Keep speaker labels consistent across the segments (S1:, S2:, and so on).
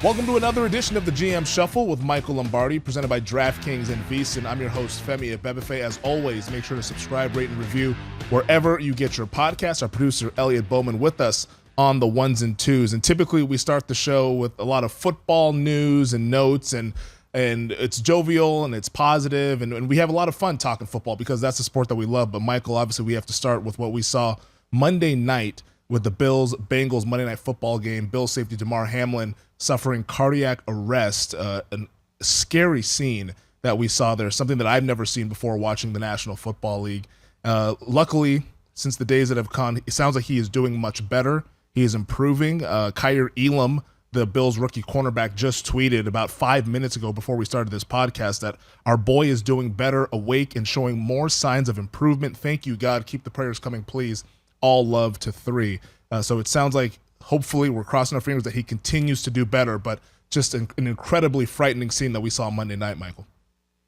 S1: Welcome to another edition of the GM Shuffle with Michael Lombardi, presented by DraftKings and VSiN. I'm your host, Femi Abebefe. As always, make sure to subscribe, rate, and review wherever you get your podcasts. Our producer, Elliot Bowman, with us on the ones and twos. And typically, we start the show with a lot of football news and notes, and it's jovial and it's positive, and we have a lot of fun talking football because that's the sport that we love. But, Michael, obviously, we have to start with what we saw Monday night with the Bills-Bengals Monday Night Football game. Bills safety Damar Hamlin suffering cardiac arrest, a scary scene that we saw there, something that I've never seen before watching the National Football League. Luckily, since the days that have gone, it sounds like he is doing much better. He is improving. Kyer Elam, the Bills rookie cornerback, just tweeted about 5 minutes ago before we started this podcast that our boy is doing better, awake, and showing more signs of improvement. Thank you, God. Keep the prayers coming, please. All love to 3. So it sounds like hopefully we're crossing our fingers that he continues to do better, but just an incredibly frightening scene that we saw Monday night, Michael.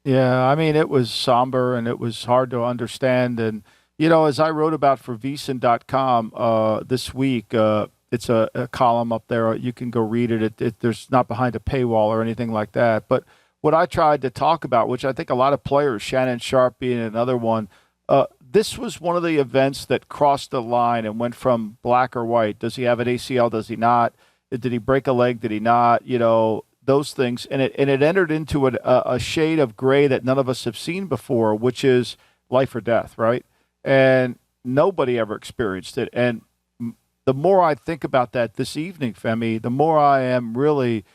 S2: Yeah, I mean, it was somber and it was hard to understand. And, you know, as I wrote about for VSiN.com this week, it's a column up there. You can go read it. There's not behind a paywall or anything like that. But what I tried to talk about, which I think a lot of players, Shannon Sharpe being another one, this was one of the events that crossed the line and went from black or white. Does he have an ACL? Does he not? Did he break a leg? Did he not? You know, those things. And it entered into a shade of gray that none of us have seen before, which is life or death, right? And nobody ever experienced it. And the more I think about that this evening, Femi, the more I am really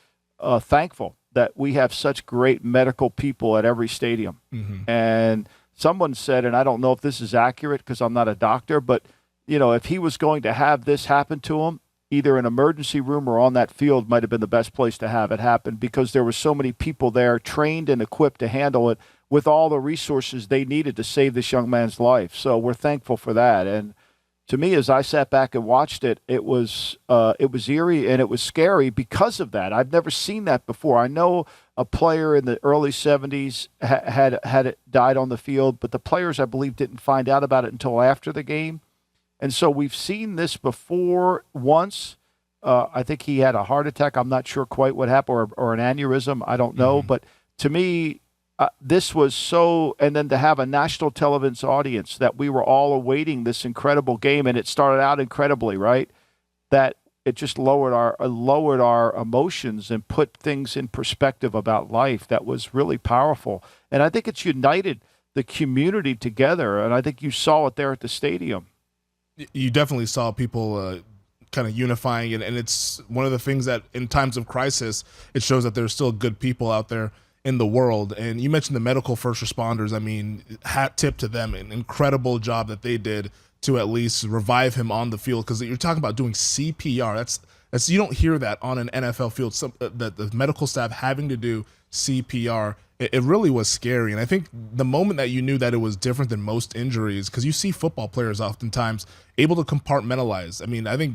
S2: thankful that we have such great medical people at every stadium. Mm-hmm. And someone said, and I don't know if this is accurate because I'm not a doctor, but, you know, if he was going to have this happen to him, either an emergency room or on that field might have been the best place to have it happen because there were so many people there trained and equipped to handle it with all the resources they needed to save this young man's life. So we're thankful for that. And to me, as I sat back and watched it, it was eerie and it was scary because of that. I've never seen that before. I know a player in the early 70s had died on the field, but the players, I believe, didn't find out about it until after the game. And so we've seen this before once. I think he had a heart attack. I'm not sure quite what happened, or an aneurysm. I don't know. Mm-hmm. But to me, this was so, and then to have a national television audience that we were all awaiting this incredible game, and it started out incredibly, right? That it just lowered our emotions and put things in perspective about life. That was really powerful, and I think it's united the community together, and I think you saw it there at the stadium.
S1: You definitely saw people kind of unifying it, and it's one of the things that in times of crisis, it shows that there's still good people out there in the world. And you mentioned the medical first responders. I mean, hat tip to them, an incredible job that they did to at least revive him on the field, because you're talking about doing CPR. That's you don't hear that on an NFL field. That the medical staff having to do CPR, it really was scary. And I think the moment that you knew that it was different than most injuries, because you see football players oftentimes able to compartmentalize. I mean, I think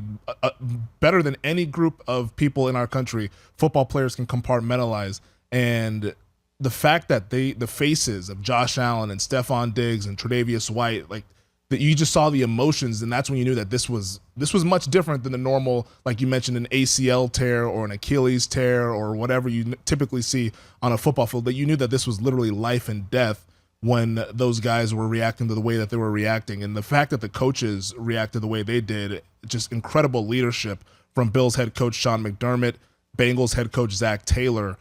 S1: better than any group of people in our country, football players can compartmentalize. And the fact that the faces of Josh Allen and Stephon Diggs and Tre'Davious White, like that, you just saw the emotions, and that's when you knew that this was much different than the normal, like you mentioned, an ACL tear or an Achilles tear or whatever you typically see on a football field. That you knew that this was literally life and death when those guys were reacting to the way that they were reacting. And the fact that the coaches reacted the way they did, just incredible leadership from Bills head coach Sean McDermott, Bengals head coach Zach Taylor.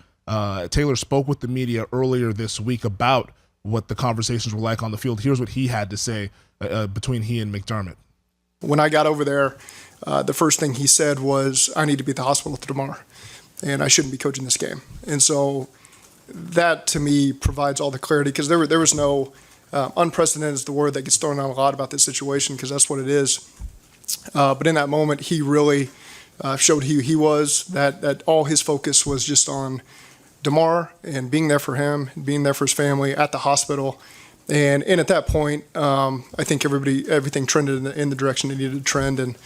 S1: Taylor spoke with the media earlier this week about what the conversations were like on the field. Here's what he had to say between he and McDermott.
S3: When I got over there, the first thing he said was, I need to be at the hospital tomorrow, and I shouldn't be coaching this game. And so that, to me, provides all the clarity, because there was no unprecedented is the word that gets thrown out a lot about this situation, because that's what it is. But in that moment, he really showed who he was, that all his focus was just on Damar and being there for him, being there for his family at the hospital. And at that point, I think everything trended in the direction it needed to trend, and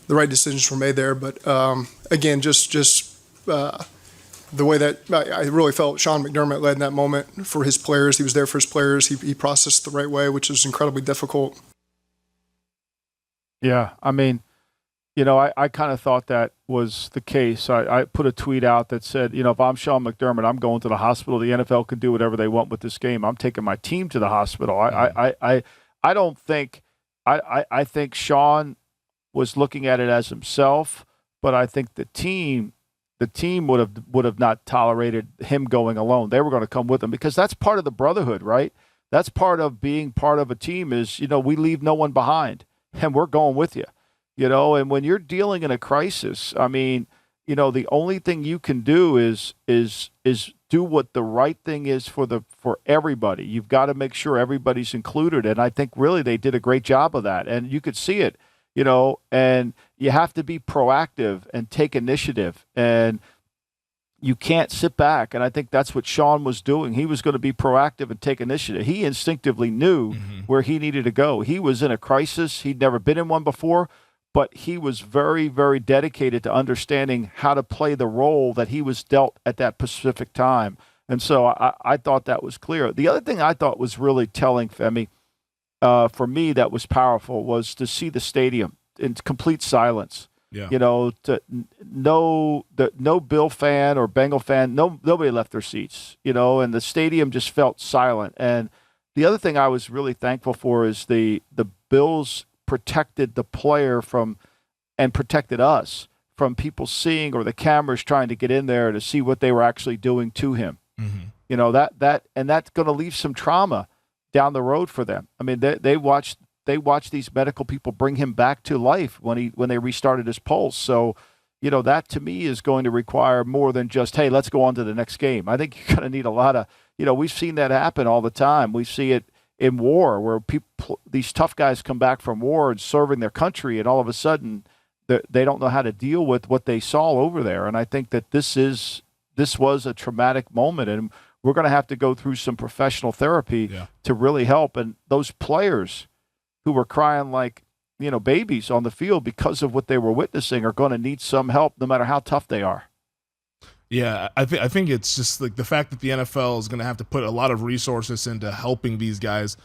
S3: the right decisions were made there. But again, just the way that I really felt Sean McDermott led in that moment for his players. He was there for his players. He processed the right way, which was incredibly difficult.
S2: Yeah, I mean, I kind of thought that was the case. I put a tweet out that said, if I'm Sean McDermott, I'm going to the hospital. The NFL can do whatever they want with this game. I'm taking my team to the hospital. I don't think I think Sean was looking at it as himself, but I think the team would have not tolerated him going alone. They were going to come with him because that's part of the brotherhood, right? That's part of being part of a team is, we leave no one behind and we're going with you. And when you're dealing in a crisis, I mean, the only thing you can do is do what the right thing is for everybody. You've got to make sure everybody's included, and I think really they did a great job of that, and you could see it, and you have to be proactive and take initiative, and you can't sit back, and I think that's what Sean was doing. He was going to be proactive and take initiative. He instinctively knew where he needed to go. He was in a crisis. He'd never been in one before, but he was very, very dedicated to understanding how to play the role that he was dealt at that specific time. And so I thought that was clear. The other thing I thought was really telling, Femi, for me that was powerful, was to see the stadium in complete silence.
S1: Yeah.
S2: No Bill fan or Bengal fan, nobody left their seats, and the stadium just felt silent. And the other thing I was really thankful for is the Bills protected the player and protected us from people seeing, or the cameras trying to get in there to see what they were actually doing to him. And that's going to leave some trauma down the road for them. I mean, they watched these medical people bring him back to life when they restarted his pulse. So, that to me is going to require more than just, hey, let's go on to the next game. I think you're going to need a lot of, we've seen that happen all the time. We see it in war, where these tough guys come back from war and serving their country, and all of a sudden they don't know how to deal with what they saw over there. And I think that this was a traumatic moment, and we're going to have to go through some professional therapy to really help. And those players who were crying like babies on the field because of what they were witnessing are going to need some help, no matter how tough they are.
S1: Yeah, I think it's just like the fact that the NFL is going to have to put a lot of resources into helping these guys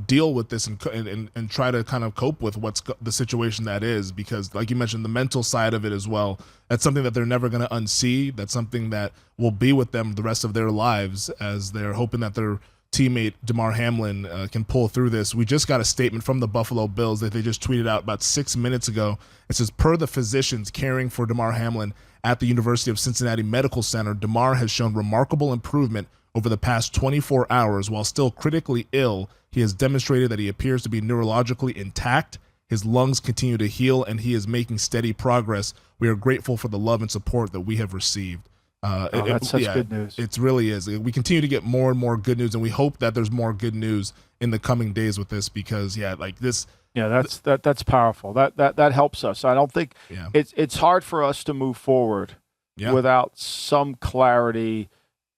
S1: deal with this and try to kind of cope with what's the situation that is, because like you mentioned, the mental side of it as well, that's something that they're never going to unsee. That's something that will be with them the rest of their lives, as they're hoping that their teammate Damar Hamlin can pull through this. We just got a statement from the Buffalo Bills that they just tweeted out about 6 minutes ago. It says, per the physicians caring for Damar Hamlin at the University of Cincinnati Medical Center, Damar has shown remarkable improvement over the past 24 hours. While still critically ill, he has demonstrated that he appears to be neurologically intact. His lungs continue to heal, and he is making steady progress. We are grateful for the love and support that we have received.
S2: That's such good news.
S1: It really is. We continue to get more and more good news, and we hope that there's more good news in the coming days with this, because
S2: that's powerful. That helps us. I don't think it's hard for us to move forward without some clarity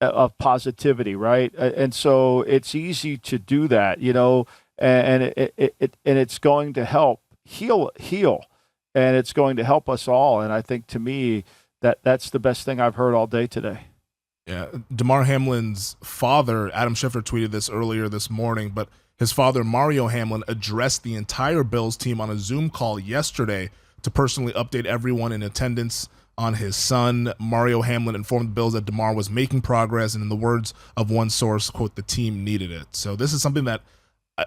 S2: of positivity, right? And so it's easy to do that, and it's going to help heal, and it's going to help us all. And I think, to me, that's the best thing I've heard all day today.
S1: Yeah, Damar Hamlin's father, Adam Schefter, tweeted this earlier this morning, but his father, Mario Hamlin, addressed the entire Bills team on a Zoom call yesterday to personally update everyone in attendance on his son. Mario Hamlin informed the Bills that Damar was making progress, and in the words of one source, quote, the team needed it. So this is something that,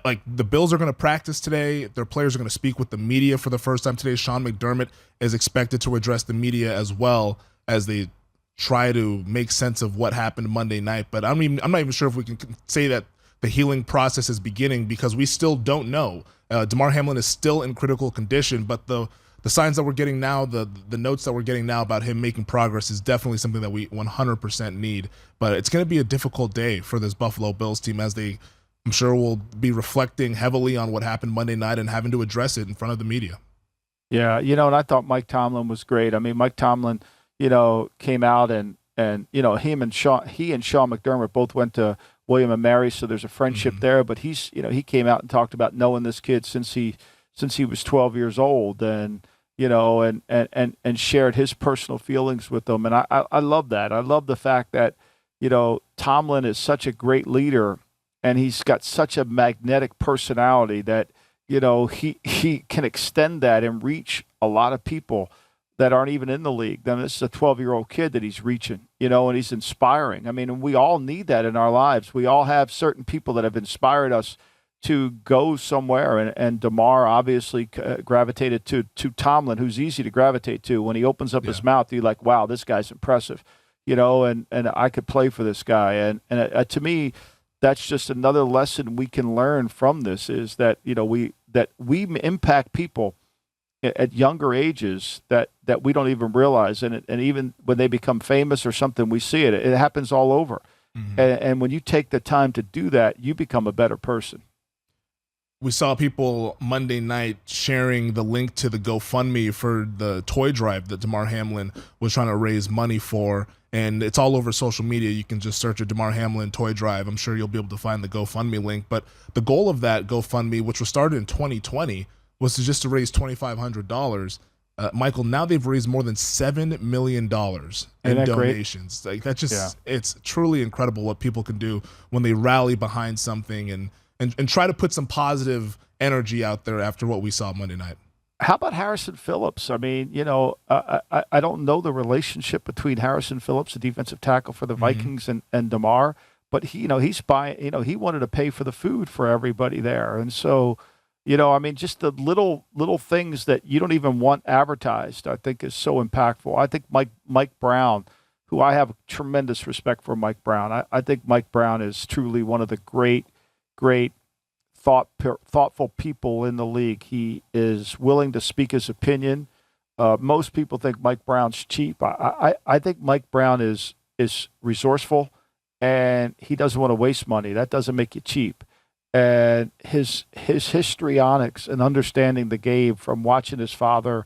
S1: like, the Bills are going to practice today. Their players are going to speak with the media for the first time today. Sean McDermott is expected to address the media as well, as they try to make sense of what happened Monday night. But I'm not even sure if we can say that the healing process is beginning, because we still don't know. Damar Hamlin is still in critical condition, but the signs that we're getting now, the notes that we're getting now about him making progress is definitely something that we 100% need. But it's going to be a difficult day for this Buffalo Bills team, as they, I'm sure, will be reflecting heavily on what happened Monday night and having to address it in front of the media.
S2: Yeah, and I thought Mike Tomlin was great. I mean, Mike Tomlin, came out and he and Sean McDermott both went to William & Mary, so there's a friendship there. But he came out and talked about knowing this kid since he was 12 years old, and and shared his personal feelings with them. And I love that. I love the fact that Tomlin is such a great leader, and he's got such a magnetic personality that he can extend that and reach a lot of people that aren't even in the league. Then this is a 12-year-old kid that he's reaching, and he's inspiring. I mean, and we all need that in our lives. We all have certain people that have inspired us to go somewhere. And Damar obviously gravitated to Tomlin, who's easy to gravitate to. When he opens up his mouth, you're like, wow, this guy's impressive, and I could play for this guy. And to me, that's just another lesson we can learn from this, is that, we impact people at younger ages that we don't even realize. And even when they become famous or something, we see it. It happens all over. Mm-hmm. And when you take the time to do that, you become a better person.
S1: We saw people Monday night sharing the link to the GoFundMe for the toy drive that Damar Hamlin was trying to raise money for. And it's all over social media. You can just search a Damar Hamlin toy drive. I'm sure you'll be able to find the GoFundMe link. But the goal of that GoFundMe, which was started in 2020, was to raise $2,500. Michael, now they've raised more than $7 million in donations. Great? Like, that's just, it's truly incredible what people can do when they rally behind something and try to put some positive energy out there after what we saw Monday night.
S2: How about Harrison Phillips? I mean, I don't know the relationship between Harrison Phillips, the defensive tackle for the Vikings, and Damar, but he's buying, he wanted to pay for the food for everybody there. And so, just the little things that you don't even want advertised, I think, is so impactful. I think Mike Brown, who I have tremendous respect for Mike Brown. I think Mike Brown is truly one of the great thoughtful people in the league. He is willing to speak his opinion. Most people think Mike Brown's cheap. I think Mike Brown is resourceful, and he doesn't want to waste money. That doesn't make you cheap. And his histrionics and understanding the game from watching his father,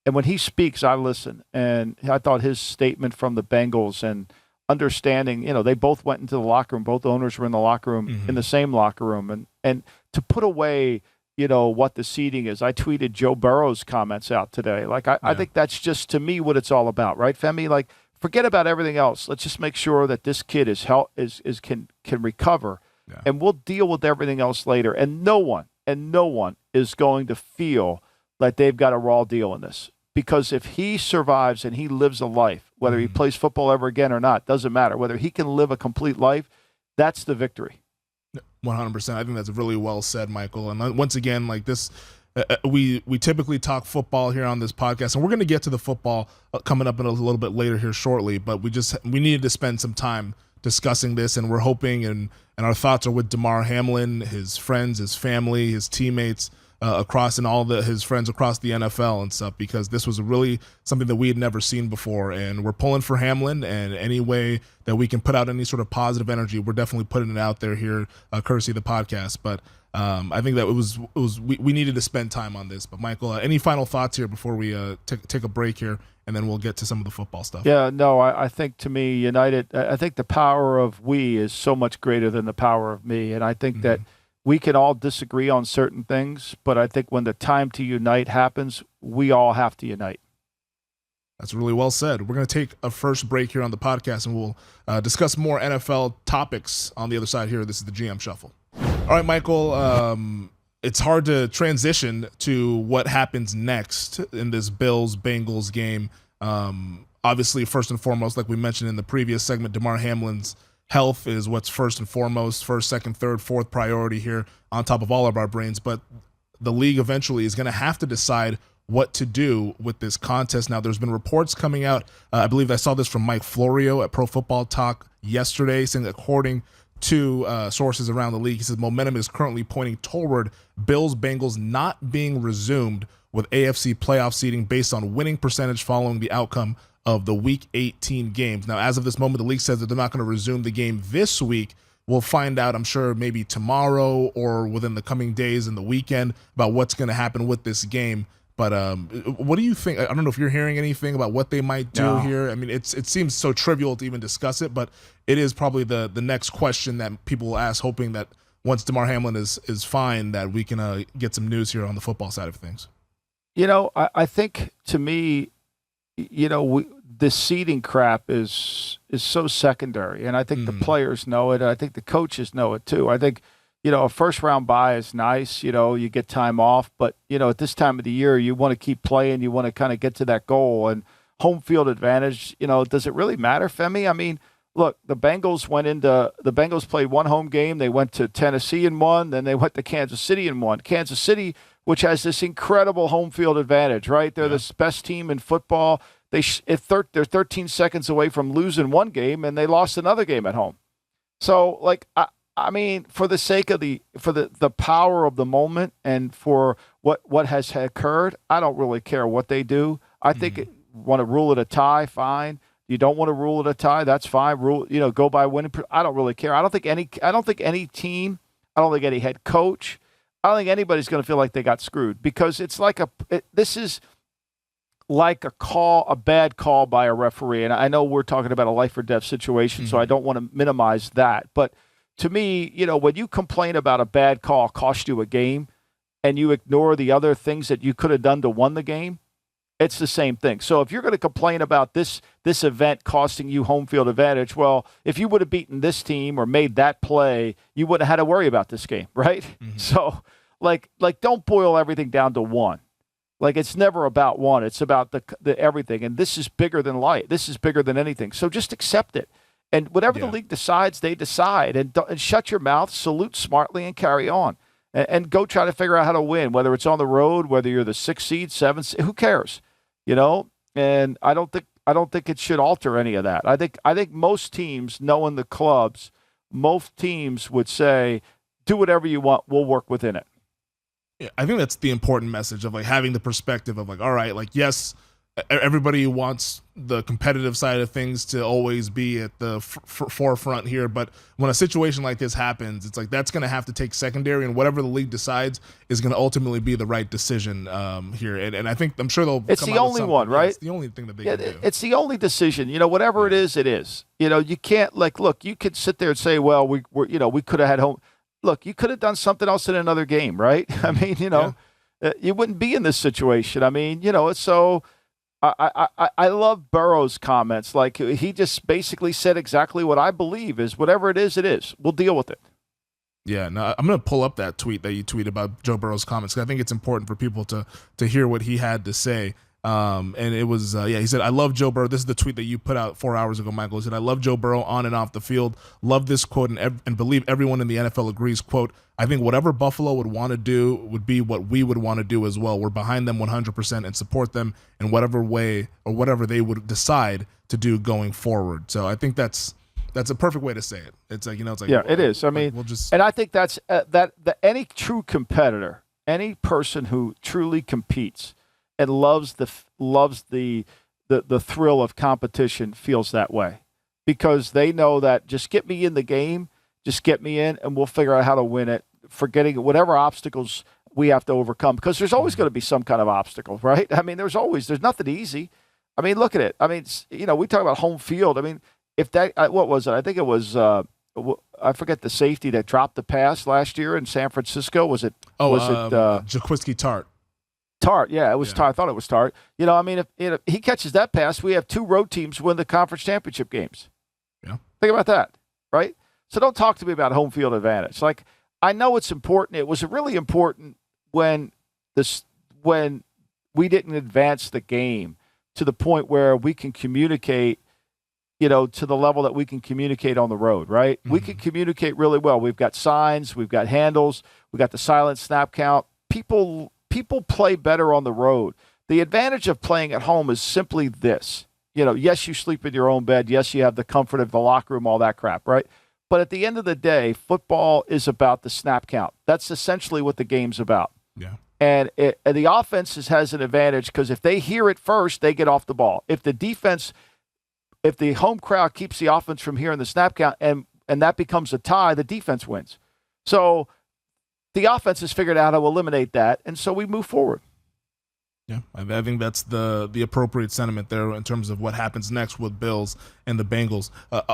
S2: and when he speaks, I listen. And I thought his statement from the Bengals and understanding, they both went into the locker room. Both owners were in the locker room, in the same locker room. And to put away, what the seating is. I tweeted Joe Burrow's comments out today. Like, I think that's just, to me, what it's all about, right, Femi? Like, forget about everything else. Let's just make sure that this kid can recover. Yeah. And we'll deal with everything else later. And no one is going to feel like they've got a raw deal in this. Because if he survives and he lives a life, whether he plays football ever again or not, doesn't matter. Whether he can live a complete life, that's the victory.
S1: 100%. I think that's really well said, Michael. And once again, like this, we typically talk football here on this podcast, and we're going to get to the football coming up in a little bit later here shortly. But we needed to spend some time discussing this, and we're hoping, and our thoughts are with Damar Hamlin, his friends, his family, his teammates, across, and all his friends across the NFL and stuff, because this was really something that we had never seen before. And we're pulling for Hamlin, and any way that we can put out any sort of positive energy, we're definitely putting it out there here, courtesy of the podcast. But I think that we needed to spend time on this. But Michael, any final thoughts here before we take a break here, and then we'll get to some of the football stuff?
S2: Yeah, no, I think, to me, United, I think the power of we is so much greater than the power of me. And I think that we can all disagree on certain things, but I think when the time to unite happens, we all have to unite.
S1: That's really well said. We're going to take a first break here on the podcast, and we'll discuss more NFL topics on the other side here. This is the GM Shuffle. All right, Michael, it's hard to transition to what happens next in this Bills-Bengals game. Obviously, first and foremost, like we mentioned in the previous segment, Damar Hamlin's health is what's first and foremost, first, second, third, fourth priority here on top of all of our brains. But the league eventually is going to have to decide what to do with this contest. Now, there's been reports coming out. I believe I saw this from Mike Florio at Pro Football Talk yesterday, saying that according to sources around the league, he says momentum is currently pointing toward Bills-Bengals not being resumed with AFC playoff seeding based on winning percentage following the outcome of the Week 18 games. Now, as of this moment, the league says that they're not going to resume the game this week. We'll find out, I'm sure, maybe tomorrow or within the coming days and the weekend about what's going to happen with this game. But what do you think? I don't know if you're hearing anything about what they might do here. I mean, it seems so trivial to even discuss it, but it is probably the next question that people will ask, hoping that once Damar Hamlin is fine, that we can get some news here on the football side of things.
S2: I think, to me, the seeding crap is so secondary, and I think the players know it. I think the coaches know it too. I think a first-round bye is nice. You get time off. But, at this time of the year, you want to keep playing. You want to kind of get to that goal. And home field advantage, does it really matter, Femi? I mean, look, the Bengals played one home game. They went to Tennessee and won. Then they went to Kansas City and won. Kansas City, which has this incredible home field advantage, right? They're the best team in football. They're 13 seconds away from losing one game, and they lost another game at home. So, I mean, for the sake of the power of the moment and for what has occurred, I don't really care what they do. I think want to rule it a tie, fine. You don't want to rule it a tie, that's fine. Go by winning. I don't really care. I don't think any team, I don't think any head coach, I don't think anybody's going to feel like they got screwed because it's this is like a bad call by a referee. And I know we're talking about a life or death situation, so I don't want to minimize that. But to me, when you complain about a bad call cost you a game and you ignore the other things that you could have done to win the game, it's the same thing. So if you're going to complain about this event costing you home field advantage, well, if you would have beaten this team or made that play, you wouldn't have had to worry about this game, right? So, don't boil everything down to one. It's never about one. It's about the everything. And this is bigger than life. This is bigger than anything. So just accept it. And whatever the league decides, they decide. And shut your mouth, salute smartly, and carry on. And go try to figure out how to win, whether it's on the road, whether you're the 6th seed, 7th seed, who cares? And I don't think it should alter any of that. I think most teams, knowing the clubs, most teams would say, do whatever you want, we'll work within it.
S1: Yeah, I think that's the important message of having the perspective of all right, yes, everybody wants the competitive side of things to always be at the forefront here, but when a situation like this happens, it's that's going to have to take secondary, and whatever the league decides is going to ultimately be the right decision here. And I'm sure they'll.
S2: It's the only one, right?
S1: It's the only thing that they can do.
S2: It's the only decision. Whatever it is, it is. You can't look. You could sit there and say, well, we could have had home. Look, you could have done something else in another game, right? I mean, you wouldn't be in this situation. I mean, so. I love Burrow's comments. He just basically said exactly what I believe is whatever it is, it is. We'll deal with it.
S1: Yeah, no, I'm going to pull up that tweet that you tweeted about Joe Burrow's comments because I think it's important for people to hear what he had to say. And it was, he said, I love Joe Burrow. This is the tweet that you put out 4 hours ago, Michael. He said, I love Joe Burrow on and off the field. Love this quote and believe everyone in the NFL agrees, quote, I think whatever Buffalo would want to do would be what we would want to do as well. We're behind them 100% and support them in whatever way or whatever they would decide to do going forward. So I think that's a perfect way to say it. It's
S2: it is. I mean, and I think that's that any true competitor, any person who truly competes and loves the thrill of competition feels that way because they know that just get me in the game, just get me in, and we'll figure out how to win it, forgetting whatever obstacles we have to overcome because there's always going to be some kind of obstacle, right? I mean, there's nothing easy. I mean, look at it. I mean, we talk about home field. I mean, if that, what was it? I think it was, I forget the safety that dropped the pass last year in San Francisco. Was it
S1: Jaquiski Tart?
S2: Tart, yeah, it was Tart. I thought it was Tart. I mean, if he catches that pass, we have 2 road teams win the conference championship games.
S1: Yeah.
S2: Think about that, right? So don't talk to me about home field advantage. I know it's important. It was really important when we didn't advance the game to the point where we can communicate, to the level that we can communicate on the road, right? We can communicate really well. We've got signs, we've got handles, we've got the silent snap count. People play better on the road. The advantage of playing at home is simply this. Yes, you sleep in your own bed. Yes, you have the comfort of the locker room, all that crap, right? But at the end of the day, football is about the snap count. That's essentially what the game's about.
S1: Yeah.
S2: And the offense has an advantage because if they hear it first, they get off the ball. If the home crowd keeps the offense from hearing the snap count and that becomes a tie, the defense wins. So the offense has figured out how to eliminate that, and so we move forward.
S1: Yeah, I think that's the appropriate sentiment there in terms of what happens next with Bills and the Bengals.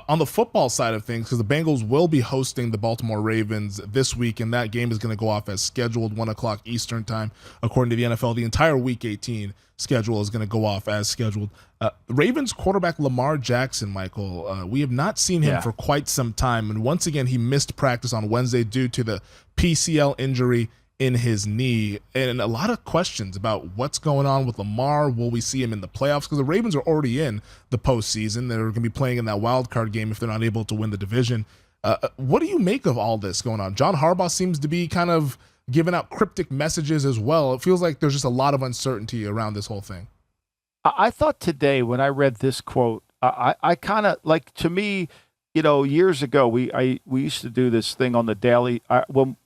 S1: On the football side of things, because the Bengals will be hosting the Baltimore Ravens this week, and that game is going to go off as scheduled, 1 o'clock Eastern time. According to the NFL, the entire Week 18 schedule is going to go off as scheduled. Ravens quarterback Lamar Jackson, Michael, we have not seen him for quite some time, and once again, he missed practice on Wednesday due to the PCL injury in his knee, and a lot of questions about what's going on with Lamar. Will we see him in the playoffs? Because the Ravens are already in the postseason. They're going to be playing in that wild card game if they're not able to win the division. What do you make of all this going on? John Harbaugh seems to be kind of giving out cryptic messages as well. It feels like there's just a lot of uncertainty around this whole thing.
S2: I thought today when I read this quote, I kind of like, to me, years ago, we used to do this thing on the daily. When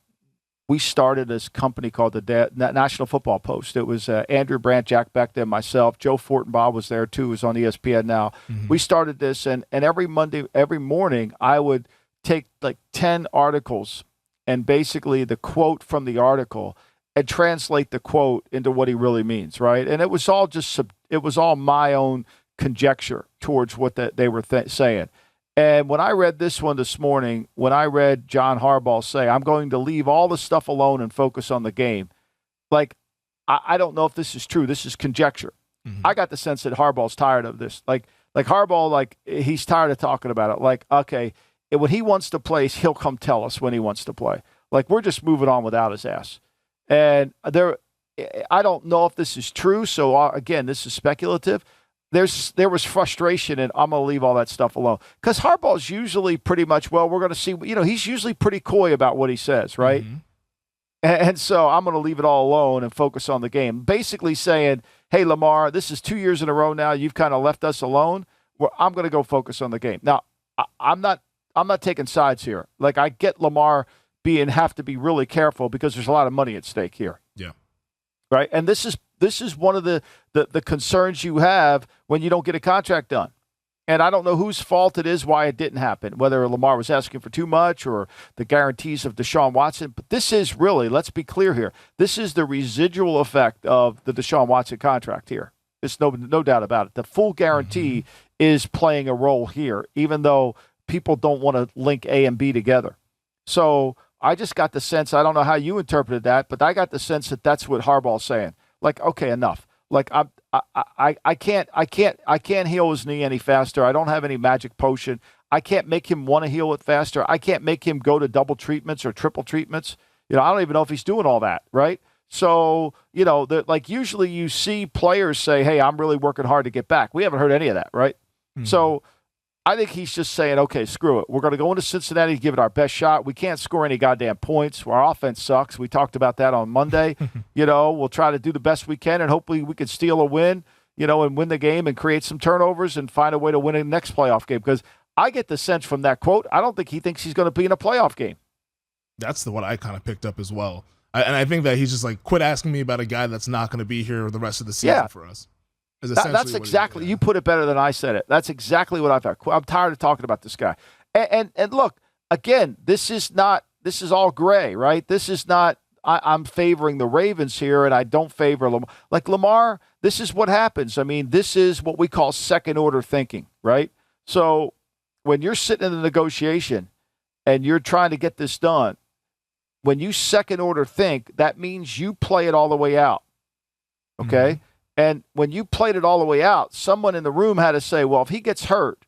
S2: we started this company called the National Football Post. It was Andrew Brandt, Jack Beckton, myself. Joe Fortenbaugh was there too, who's on ESPN now. Mm-hmm. We started this, and every morning, I would take like 10 articles and basically the quote from the article and translate the quote into what he really means, right? And it was all it was all my own conjecture towards what they were saying. And when I read this one this morning, when I read John Harbaugh say, I'm going to leave all the stuff alone and focus on the game, like, I don't know if this is true. This is conjecture. Mm-hmm. I got the sense that Harbaugh's tired of this. Like Harbaugh, like, he's tired of talking about it. Like, okay, when he wants to play, he'll come tell us when he wants to play. Like, we're just moving on without his ass. And I don't know if this is true. So, again, this is speculative. There was frustration, and I'm going to leave all that stuff alone. Because Harbaugh's usually pretty much, we're going to see, he's usually pretty coy about what he says, right? Mm-hmm. And so I'm going to leave it all alone and focus on the game. Basically saying, hey, Lamar, this is 2 years in a row now. You've kind of left us alone. I'm going to go focus on the game. Now, I'm not taking sides here. Like, I get Lamar have to be really careful because there's a lot of money at stake here.
S1: Yeah.
S2: Right? And this is one of the concerns you have when you don't get a contract done. And I don't know whose fault it is why it didn't happen, whether Lamar was asking for too much or the guarantees of Deshaun Watson. But this is really, let's be clear here, this is the residual effect of the Deshaun Watson contract here. There's no doubt about it. The full guarantee is playing a role here, even though people don't want to link A and B together. So I just got the sense, I don't know how you interpreted that, but I got the sense that that's what Harbaugh's saying. Like, okay, enough. Like, I can't heal his knee any faster. I don't have any magic potion. I can't make him want to heal it faster. I can't make him go to double treatments or triple treatments. I don't even know if he's doing all that, right? So, like, usually you see players say, hey, I'm really working hard to get back. We haven't heard any of that, right? Mm-hmm. So I think he's just saying, okay, screw it. We're going to go into Cincinnati, give it our best shot. We can't score any goddamn points. Our offense sucks. We talked about that on Monday. We'll try to do the best we can, and hopefully we can steal a win, and win the game and create some turnovers and find a way to win a next playoff game. Because I get the sense from that quote, I don't think he thinks he's going to be in a playoff game.
S1: That's what I kind of picked up as well. And I think that he's just like, quit asking me about a guy that's not going to be here the rest of the season for us.
S2: That's exactly, you put it better than I said it. That's exactly what I thought. I'm tired of talking about this guy. And look, again, this is all gray, right? This is not, I'm favoring the Ravens here and I don't favor Lamar. Like, Lamar, this is what happens. I mean, this is what we call second order thinking, right? So when you're sitting in a negotiation and you're trying to get this done, when you second order think, that means you play it all the way out. Okay? Mm-hmm. And when you played it all the way out, someone in the room had to say, well, if he gets hurt,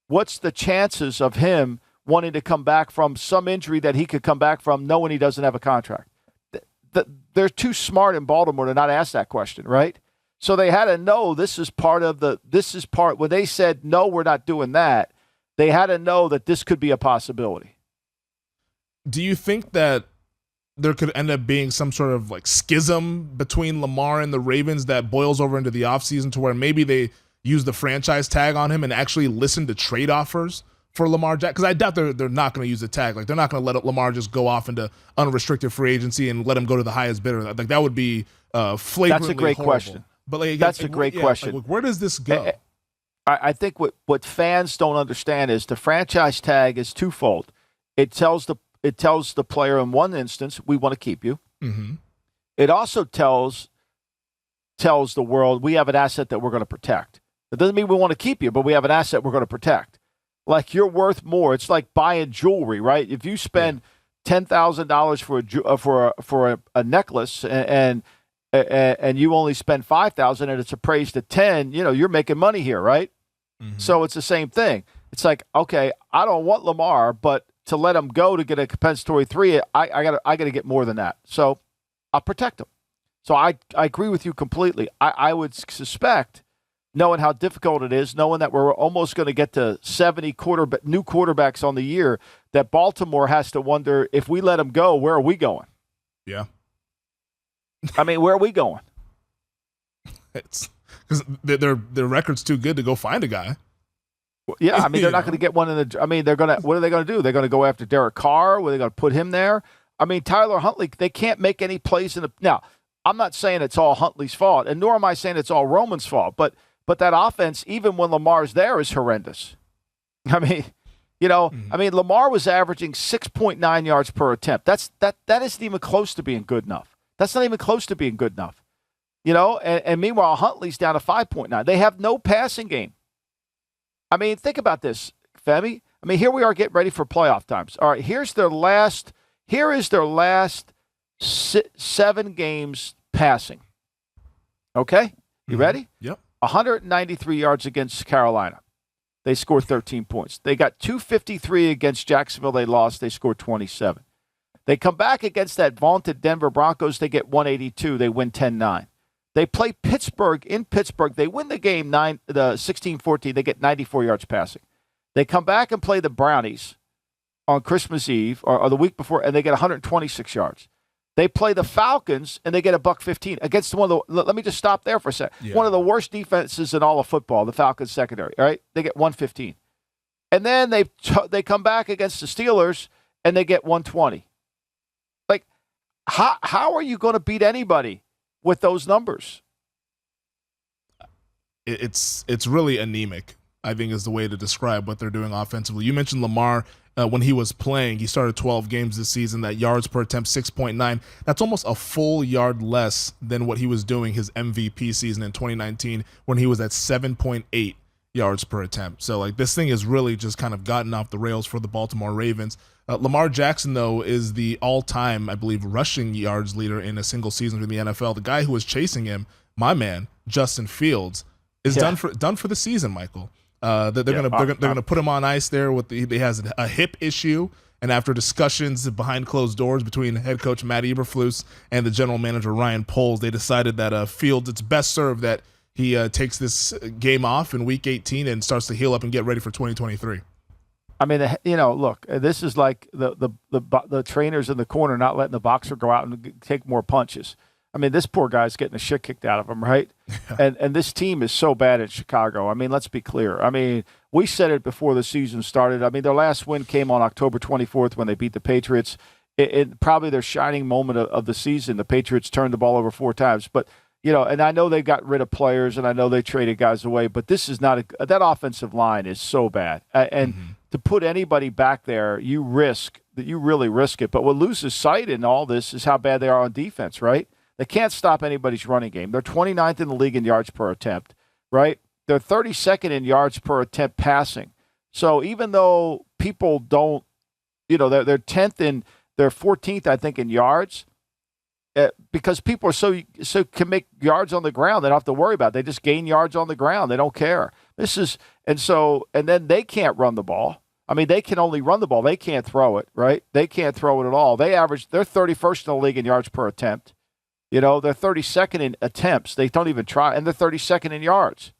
S2: what's the chances of him wanting to come back from some injury that he could come back from knowing he doesn't have a contract? They're too smart in Baltimore to not ask that question, right? So they had to know when they said, no, we're not doing that, they had to know that this could be a possibility.
S1: Do you think that there could end up being some sort of like schism between Lamar and the Ravens that boils over into the offseason to where maybe they use the franchise tag on him and actually listen to trade offers for Lamar Jackson? Because I doubt they're not going to use the tag. Like, they're not going to let Lamar just go off into unrestricted free agency and let him go to the highest bidder. Like, that would be flagrantly
S2: That's a great
S1: horrible.
S2: Question.
S1: But like,
S2: that's a great question.
S1: Like, where does this go?
S2: I think what fans don't understand is the franchise tag is twofold. It tells the player in one instance, we want to keep you. Mm-hmm. It also tells tells the world we have an asset that we're going to protect. It doesn't mean we want to keep you, but we have an asset we're going to protect. Like, you're worth more. It's like buying jewelry, right? If you spend $10,000 for a necklace and you only spend $5,000 and it's appraised at 10, you're making money here, right? Mm-hmm. So it's the same thing. It's like, okay, I don't want Lamar, but to let him go to get a compensatory 3, I got to get more than that. So I'll protect him. So I agree with you completely. I would suspect, knowing how difficult it is, knowing that we're almost going to get to 70 new quarterbacks on the year, that Baltimore has to wonder, if we let him go, where are we going?
S1: Yeah.
S2: I mean, where are we going?
S1: It's because their record's too good to go find a guy.
S2: Yeah, I mean, they're not going to get one in the. I mean, what are they going to do? They're going to go after Derek Carr. Were they going to put him there? I mean, Tyler Huntley, they can't make any plays in the. Now, I'm not saying it's all Huntley's fault, and nor am I saying it's all Roman's fault, but that offense, even when Lamar's there, is horrendous. I mean, I mean, Lamar was averaging 6.9 yards per attempt. That isn't even close to being good enough. That's not even close to being good enough. And meanwhile, Huntley's down to 5.9. They have no passing game. I mean, think about this, Femi. I mean, here we are getting ready for playoff times. All right, here is their last 7 games passing. Okay? You ready?
S1: Yep.
S2: 193 yards against Carolina. They scored 13 points. They got 253 against Jacksonville. They lost. They scored 27. They come back against that vaunted Denver Broncos. They get 182. They win 10-9. They play Pittsburgh in Pittsburgh. They win the game 16-14. They get 94 yards passing. They come back and play the Brownies on Christmas Eve or the week before, and they get 126 yards. They play the Falcons, and they get $115 against one of the – let me just stop there for a second. Yeah. One of the worst defenses in all of football, the Falcons secondary, all right? They get 115. And then they come back against the Steelers, and they get 120. Like, how are you going to beat anybody with those numbers?
S1: It's really anemic, I think, is the way to describe what they're doing offensively. You mentioned Lamar. When he was playing, he started 12 games this season. That yards per attempt, 6.9. That's almost a full yard less than what he was doing his MVP season in 2019 when he was at 7.8 yards per attempt. So, like, this thing has really just kind of gotten off the rails for the Baltimore Ravens. Lamar Jackson, though, is the all-time, I believe, rushing yards leader in a single season in the NFL. The guy who was chasing him, my man, Justin Fields, is done for the season, Michael. They're gonna put him on ice there he has a hip issue, and after discussions behind closed doors between head coach Matt Eberflus and the general manager Ryan Poles, they decided that Fields, it's best served that he takes this game off in Week 18 and starts to heal up and get ready for 2023.
S2: I mean, look, this is like the trainers in the corner not letting the boxer go out and take more punches. I mean, this poor guy's getting the shit kicked out of him, right? And this team is so bad in Chicago. I mean, let's be clear. I mean, we said it before the season started. I mean, their last win came on October 24th when they beat the Patriots. It probably their shining moment of the season. The Patriots turned the ball over 4 times. But, and I know they got rid of players, and I know they traded guys away, but this is not that offensive line is so bad. And to put anybody back there, you really risk it. But what loses sight in all this is how bad they are on defense, right? They can't stop anybody's running game. They're 29th in the league in yards per attempt, right? They're 32nd in yards per attempt passing. So even though people don't, they're 10th in, they're 14th, I think, in yards, because people are so can make yards on the ground. They don't have to worry about it. They just gain yards on the ground. They don't care. And then they can't run the ball. I mean, they can only run the ball. They can't throw it, right? They can't throw it at all. They're 31st in the league in yards per attempt. They're 32nd in attempts. They don't even try, and they're 32nd in yards.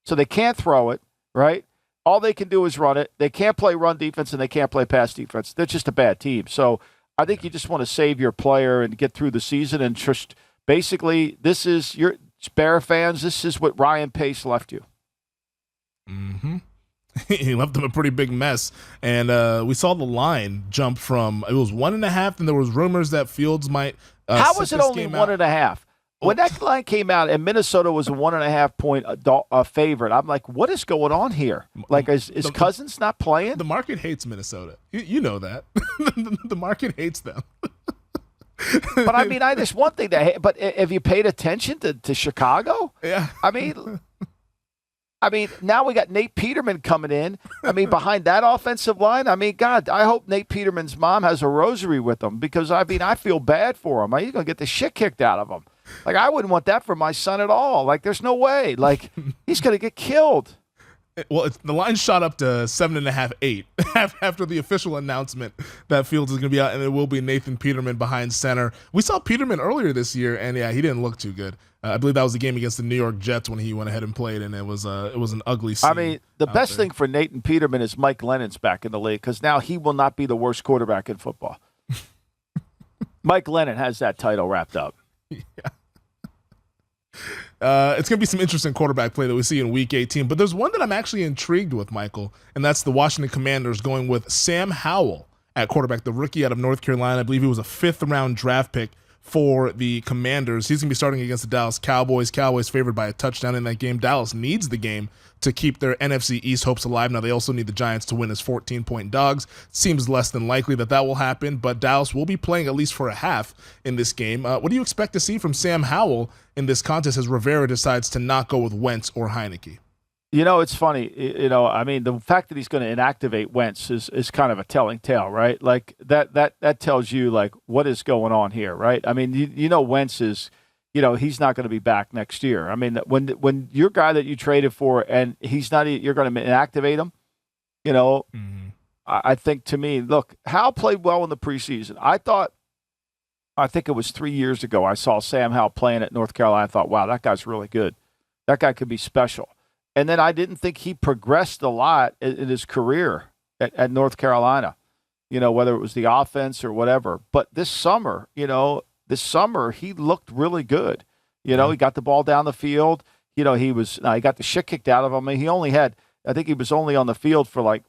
S2: So they can't throw it, right? All they can do is run it. They can't play run defense, and they can't play pass defense. They're just a bad team. So I think you just want to save your player and get through the season. And just basically, this is your Bear fans. This is what Ryan Pace left you.
S1: Mm-hmm. He left them a pretty big mess. And we saw the line jump from, it was 1.5, and there was rumors that Fields might
S2: how was it only 1.5? When that line came out and Minnesota was a 1.5 point favorite, I'm like, what is going on here? Like, is Cousins not playing?
S1: The market hates Minnesota. You know that. The market hates them.
S2: But I mean, there's one thing but have you paid attention to Chicago?
S1: Yeah.
S2: I mean, now we got Nate Peterman coming in. I mean, behind that offensive line, I mean, God, I hope Nate Peterman's mom has a rosary with him because, I mean, I feel bad for him. He's going to get the shit kicked out of him. Like, I wouldn't want that for my son at all. Like, there's no way. Like, he's going to get killed.
S1: Well, the line shot up to 7.5, 8 after the official announcement that Fields is going to be out, and it will be Nathan Peterman behind center. We saw Peterman earlier this year, and yeah, he didn't look too good. I believe that was the game against the New York Jets when he went ahead and played, and it was an ugly scene.
S2: I mean, the best thing for Nathan Peterman is Mike Lennon's back in the league because now he will not be the worst quarterback in football. Mike Lennon has that title wrapped up.
S1: Yeah. It's going to be some interesting quarterback play that we see in Week 18, but there's one that I'm actually intrigued with, Michael, and that's the Washington Commanders going with Sam Howell at quarterback, the rookie out of North Carolina. I believe he was a 5th-round draft pick for the Commanders. He's going to be starting against the Dallas Cowboys. Cowboys favored by a touchdown in that game. Dallas needs the game to keep their NFC East hopes alive. Now, they also need the Giants to win as 14-point dogs. Seems less than likely that will happen, but Dallas will be playing at least for a half in this game. What do you expect to see from Sam Howell in this contest as Rivera decides to not go with Wentz or Heineke?
S2: You know, it's funny. I mean, the fact that he's going to inactivate Wentz is kind of a telling tale, right? Like that tells you like what is going on here, right? I mean, Wentz is, he's not going to be back next year. I mean, when your guy that you traded for and he's not, you're going to inactivate him. I think to me, look, Howell played well in the preseason. I think it was 3 years ago. I saw Sam Howell playing at North Carolina. I thought, wow, that guy's really good. That guy could be special. And then I didn't think he progressed a lot in his career at North Carolina, whether it was the offense or whatever. But this summer, he looked really good. He got the ball down the field. He got the shit kicked out of him. I mean, I think he was only on the field for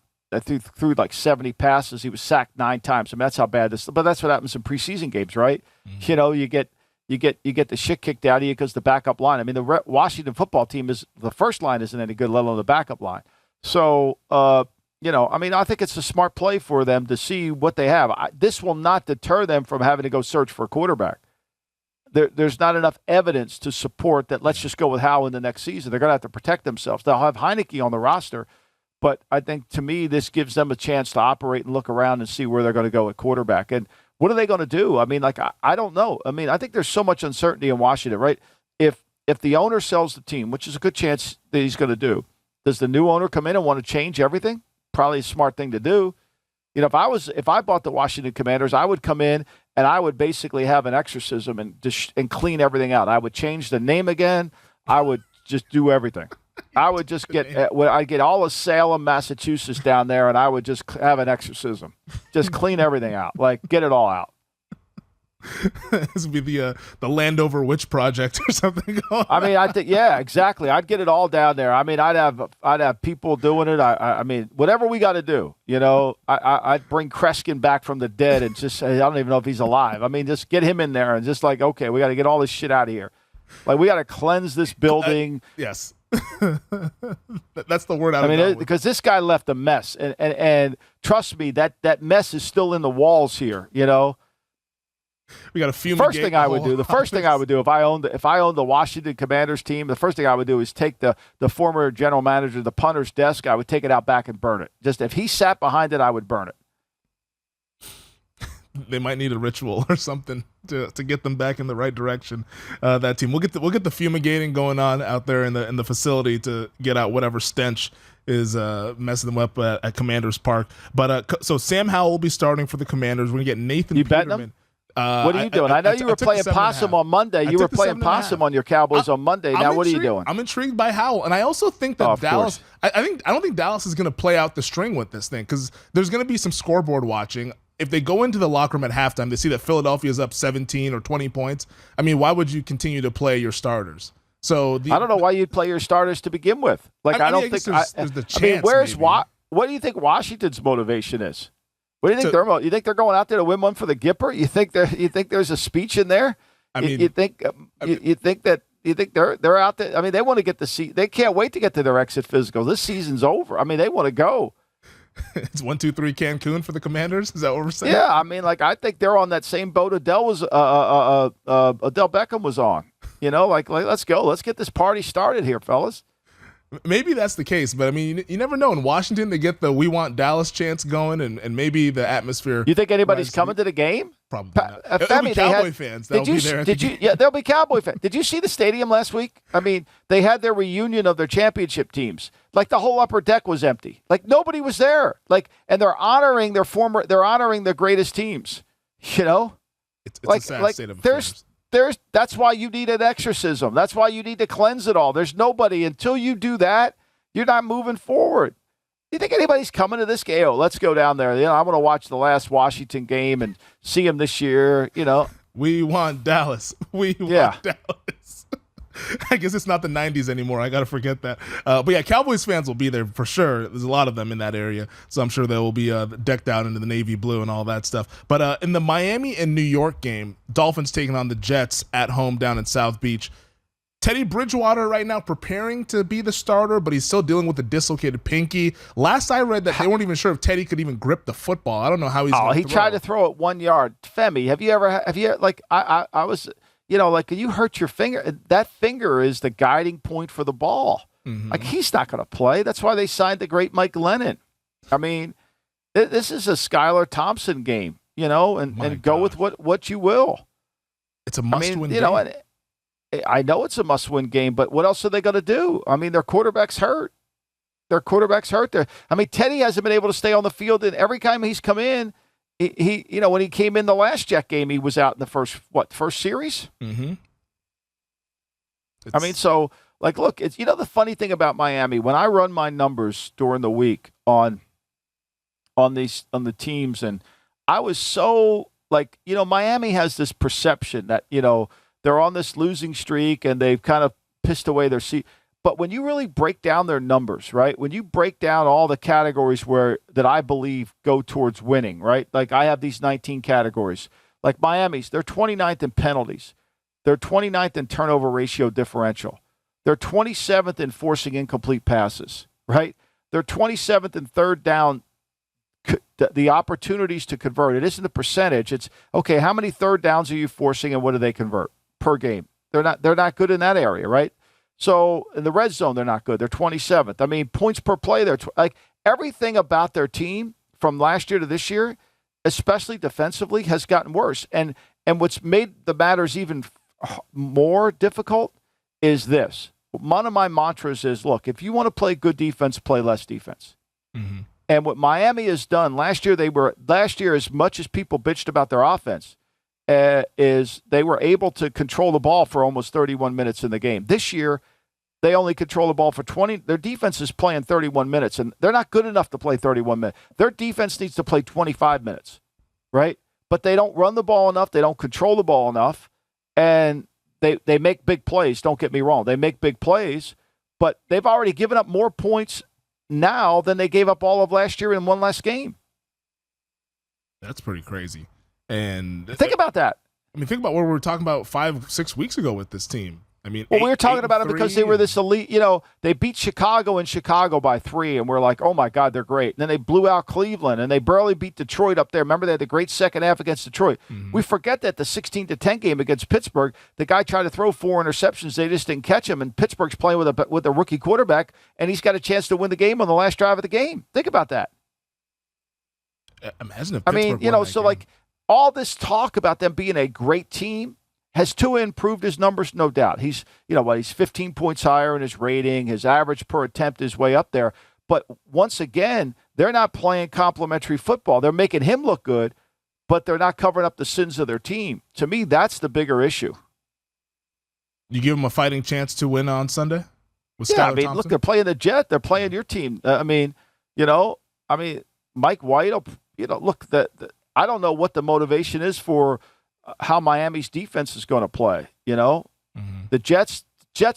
S2: threw like 70 passes. He was sacked 9 times. I mean, that's how bad but that's what happens in preseason games, right? Mm-hmm. You get the shit kicked out of you because the backup line. I mean, the Washington football team the first line isn't any good, let alone the backup line. So, I think it's a smart play for them to see what they have. This will not deter them from having to go search for a quarterback. There's not enough evidence to support that. Let's just go with Howell in the next season. They're going to have to protect themselves. They'll have Heineke on the roster, but I think to me this gives them a chance to operate and look around and see where they're going to go at quarterback. And what are they going to do? I mean, I don't know. I mean, I think there's so much uncertainty in Washington, right? If the owner sells the team, which is a good chance that he's going to do, does the new owner come in and want to change everything? Probably a smart thing to do. If I bought the Washington Commanders, I would come in and I would basically have an exorcism and clean everything out. I would change the name again. I would just do everything. I would just I'd get all of Salem, Massachusetts down there, and I would just have an exorcism. Just clean everything out. Like, get it all out.
S1: This would be the Landover Witch Project or something.
S2: I mean, I think, yeah, exactly. I'd get it all down there. I mean, I'd have people doing it. I mean, whatever we got to do, I'd bring Kreskin back from the dead and just say, I don't even know if he's alive. I mean, just get him in there and just like, okay, we got to get all this shit out of here. Like, we got to cleanse this building.
S1: Yes. That's the word.
S2: I mean, because this guy left a mess, and trust me, that mess is still in the walls here. We got
S1: a few.
S2: The first thing I would do if I owned the Washington Commanders team, the first thing I would do is take the former general manager, the punter's desk. I would take it out back and burn it. Just if he sat behind it, I would burn it.
S1: They might need a ritual or something to get them back in the right direction. That team, we'll get the fumigating going on out there in the facility to get out whatever stench is messing them up at Commanders Park. But so Sam Howell will be starting for the Commanders. We're gonna get Nathan Peterman.
S2: What are you doing? I know you were playing possum on Monday. You were playing possum on your Cowboys on Monday. Now what are you doing?
S1: I'm intrigued by Howell, and I also think that Dallas. I don't think Dallas is going to play out the string with this thing because there's going to be some scoreboard watching. If they go into the locker room at halftime, they see that Philadelphia is up 17 or 20 points. I mean, why would you continue to play your starters? So I
S2: don't know why you'd play your starters to begin with. Like I don't think
S1: there's the chance.
S2: What do you think Washington's motivation is? What do you think you think they're going out there to win one for the Gipper? You think there's a speech in there? I mean, you think they're out there? I mean, they want to get the seat. They can't wait to get to their exit physical. This season's over. I mean, they want to go.
S1: It's 1-2-3 Cancun for the Commanders. Is that what we're saying?
S2: Yeah, I mean, like I think they're on that same boat Odell Beckham was on. Like let's go, let's get this party started here, fellas.
S1: Maybe that's the case, but I mean, you never know. In Washington, they get the "We Want Dallas" chants going, and maybe the atmosphere.
S2: You think anybody's coming to the game?
S1: Probably not.
S2: It'll
S1: be Cowboy fans. That'll be there.
S2: Yeah, there'll be Cowboy fans. Did you see the stadium last week? I mean, they had their reunion of their championship teams. Like the whole upper deck was empty. Like nobody was there. Like, and they're honoring they're honoring their greatest teams.
S1: It's like, a sad state of affairs.
S2: That's why you need an exorcism. That's why you need to cleanse it all. There's nobody. Until you do that, you're not moving forward. You think anybody's coming to this game? Oh, let's go down there. I want to watch the last Washington game and see them this year.
S1: We want Dallas. We want Dallas. I guess it's not the 90s anymore. I got to forget that. But yeah, Cowboys fans will be there for sure. There's a lot of them in that area. So I'm sure they will be decked out into the navy blue and all that stuff. But in the Miami and New York game, Dolphins taking on the Jets at home down in South Beach. Teddy Bridgewater right now preparing to be the starter, but he's still dealing with a dislocated pinky. Last I read that they weren't even sure if Teddy could even grip the football. I don't know how he's going to throw.
S2: Tried to throw it 1 yard. Femi, have you like I was, like you hurt your finger. That finger is the guiding point for the ball. Mm-hmm. Like he's not going to play. That's why they signed the great Mike Lennon. I mean, this is a Skylar Thompson game, and go with what you will.
S1: It's a must-win game.
S2: I know it's a must-win game, but what else are they going to do? I mean, their quarterback's hurt. Teddy hasn't been able to stay on the field, and every time he's come in, he when he came in the last Jet game, he was out in the first series?
S1: Mm-hmm.
S2: So, look, it's the funny thing about Miami, when I run my numbers during the week on the teams, and I was so, Miami has this perception that, they're on this losing streak and they've kind of pissed away their seat. But when you really break down their numbers, right? When you break down all the categories that I believe go towards winning, right? Like I have these 19 categories. Like Miami's, they're 29th in penalties. They're 29th in turnover ratio differential. They're 27th in forcing incomplete passes, right? They're 27th in third down, the opportunities to convert. It isn't the percentage. It's, okay, how many third downs are you forcing and what do they convert per game? They're not good in that area, right? So in the red zone, they're not good. They're 27th. I mean, points per play, they're everything about their team from last year to this year, especially defensively, has gotten worse. And what's made the matters even more difficult is this. One of my mantras is, look, if you want to play good defense, play less defense.
S1: Mm-hmm.
S2: And what Miami has done last year, as much as people bitched about their offense, is they were able to control the ball for almost 31 minutes in the game. This year, they only control the ball for 20. Their defense is playing 31 minutes, and they're not good enough to play 31 minutes. Their defense needs to play 25 minutes, right? But they don't run the ball enough. They don't control the ball enough, and they make big plays. Don't get me wrong. They make big plays, but they've already given up more points now than they gave up all of last year in one last game.
S1: That's pretty crazy. And
S2: think about that.
S1: I mean, think about what we were talking about 5-6 weeks ago with this team. I mean,
S2: we were talking about it because they were this elite. They beat Chicago in Chicago by 3, and we're like, oh my God, they're great. And then they blew out Cleveland, and they barely beat Detroit up there. Remember, they had the great second half against Detroit.
S1: Mm-hmm.
S2: We forget that the 16-10 game against Pittsburgh, the guy tried to throw 4 interceptions. They just didn't catch him, and Pittsburgh's playing with a rookie quarterback, and he's got a chance to win the game on the last drive of the game. Think about that.
S1: Imagine if Pittsburgh won that
S2: so
S1: game.
S2: All this talk about them being a great team. Has Tua improved his numbers? No doubt. He's 15 points higher in his rating. His average per attempt is way up there. But once again, they're not playing complementary football. They're making him look good, but they're not covering up the sins of their team. To me, that's the bigger issue.
S1: You give them a fighting chance to win on Sunday? With
S2: Yeah,
S1: Skylar Thompson?
S2: look, they're playing the Jet. They're playing your team. Mike White, look, I don't know what the motivation is for how Miami's defense is going to play.
S1: Mm-hmm.
S2: The Jets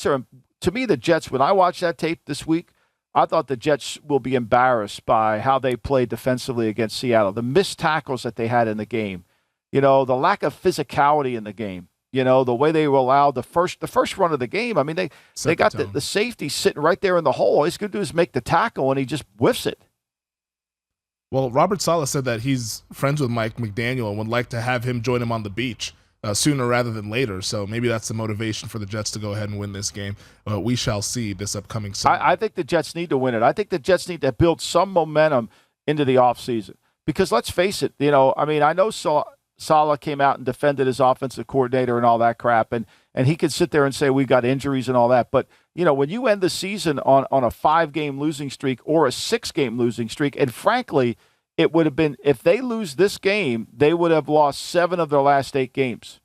S2: are, to me, the Jets, when I watched that tape this week, I thought the Jets will be embarrassed by how they played defensively against Seattle. The missed tackles that they had in the game, the lack of physicality in the game, the way they were allowed the first run of the game. I mean, they got the safety sitting right there in the hole. All he's going to do is make the tackle, and he just whiffs it.
S1: Well, Robert Saleh said that he's friends with Mike McDaniel and would like to have him join him on the beach sooner rather than later. So maybe that's the motivation for the Jets to go ahead and win this game. We shall see this upcoming Sunday.
S2: I think the Jets need to win it. I think the Jets need to build some momentum into the offseason. Because let's face it, I know Saleh came out and defended his offensive coordinator and all that crap, and he could sit there and say we've got injuries and all that. But, when you end the season on a 5-game losing streak or a 6-game losing streak, and frankly, it would have been, if they lose this game, they would have lost 7 of their last 8 games.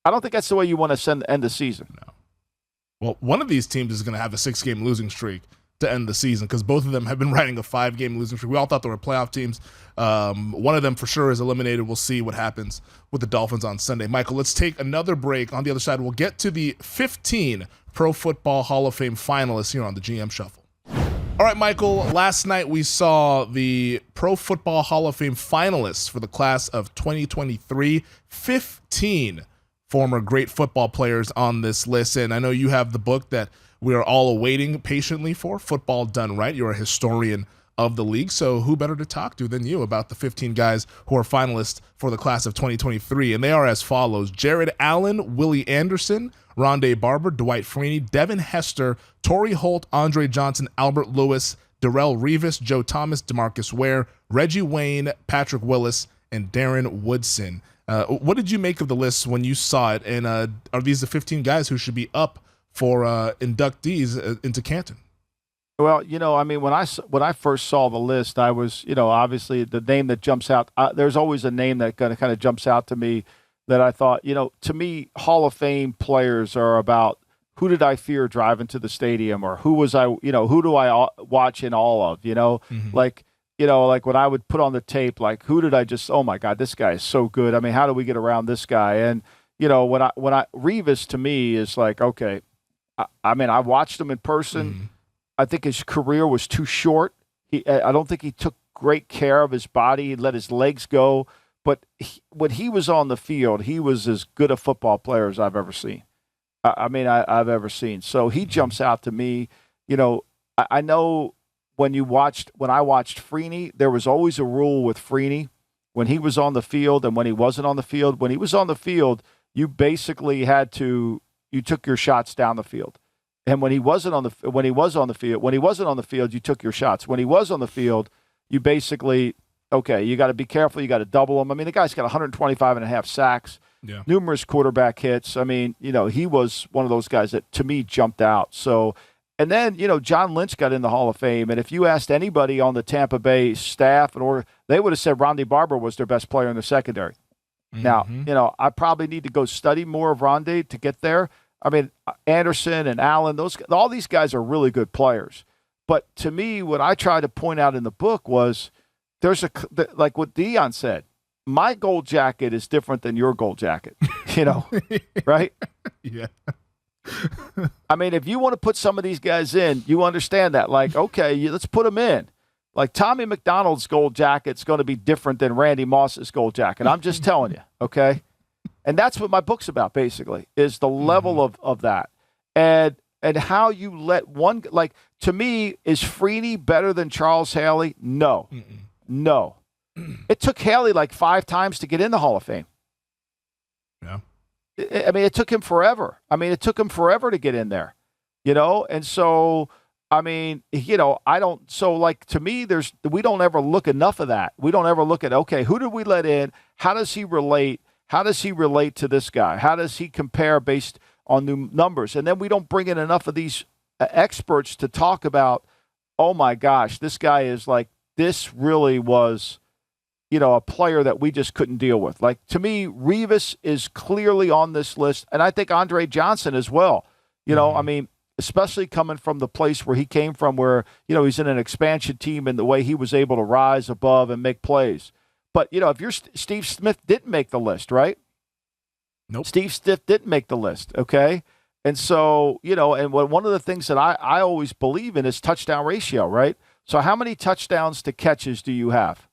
S2: I don't think that's the way you want to end the season.
S1: No. Well, one of these teams is going to have a 6-game losing streak to end the season because both of them have been riding a 5-game losing streak. We all thought they were playoff teams. One of them for sure is eliminated. We'll see what happens with the Dolphins on Sunday. Michael, let's take another break. On the other side, we'll get to the 15 Pro Football Hall of Fame finalists here on the GM Shuffle. All right, Michael, last night we saw the Pro Football Hall of Fame finalists for the class of 2023. 15 former great football players on this list. And I know you have the book that we are all awaiting patiently for, Football Done Right. You're a historian of the league, so who better to talk to than you about the 15 guys who are finalists for the class of 2023? And they are as follows: Jared Allen, Willie Anderson, Rondé Barber, Dwight Freeney, Devin Hester, Torrey Holt, Andre Johnson, Albert Lewis, Darrelle Revis, Joe Thomas, DeMarcus Ware, Reggie Wayne, Patrick Willis, and Darren Woodson. What did you make of the list when you saw it? And are these the 15 guys who should be up for inductees into Canton?
S2: Well, when I first saw the list, I was, obviously the name that jumps out. There's always a name that kind of jumps out to me that I thought, to me, Hall of Fame players are about who did I fear driving to the stadium, or who was I, who do I watch in all of, like when I would put on the tape, like who did I just, oh my God, this guy is so good. I mean, how do we get around this guy? And when I Revis to me is like, okay, I watched him in person.
S1: Mm-hmm.
S2: I think his career was too short. I don't think he took great care of his body. He let his legs go. But when he was on the field, he was as good a football player as I've ever seen. I've ever seen. So he jumps out to me. I know when I watched Freeney, there was always a rule with Freeney when he was on the field and when he wasn't on the field. When he was on the field, you basically you took your shots down the field. And when he wasn't on the field, you took your shots. When he was on the field, you basically, okay, you got to be careful. You got to double him. I mean, the guy's got 125 and a half sacks, numerous quarterback hits. I mean, he was one of those guys that to me jumped out. So, and then, John Lynch got in the Hall of Fame. And if you asked anybody on the Tampa Bay staff, they would have said Rondé Barber was their best player in the secondary. Mm-hmm. Now, I probably need to go study more of Rondé to get there. I mean, Anderson and Allen, all these guys are really good players. But to me, what I try to point out in the book was like what Deion said, my gold jacket is different than your gold jacket, right?
S1: Yeah.
S2: I mean, if you want to put some of these guys in, you understand that. Like, okay, let's put them in. Like Tommy McDonald's gold jacket's going to be different than Randy Moss's gold jacket. I'm just telling you, okay? And that's what my book's about, basically, is the level of that. And how you let one, like, to me, is Freeney better than Charles Haley? No.
S1: Mm-mm.
S2: No. It took Haley like 5 times to get in the Hall of Fame.
S1: Yeah.
S2: It took him forever. It took him forever to get in there, And so, to me, we don't ever look enough of that. We don't ever look at, okay, who did we let in? How does he relate? How does he relate to this guy? How does he compare based on new numbers? And then we don't bring in enough of these experts to talk about, oh my gosh, this guy is like, this really was, a player that we just couldn't deal with. Like, to me, Revis is clearly on this list, and I think Andre Johnson as well. Especially coming from the place where he came from, where, he's in an expansion team and the way he was able to rise above and make plays. But, if you're Steve Smith didn't make the list, right?
S1: Nope.
S2: Steve Smith didn't make the list, okay? And so, and one of the things that I always believe in is touchdown ratio, right? So how many touchdowns to catches do you have?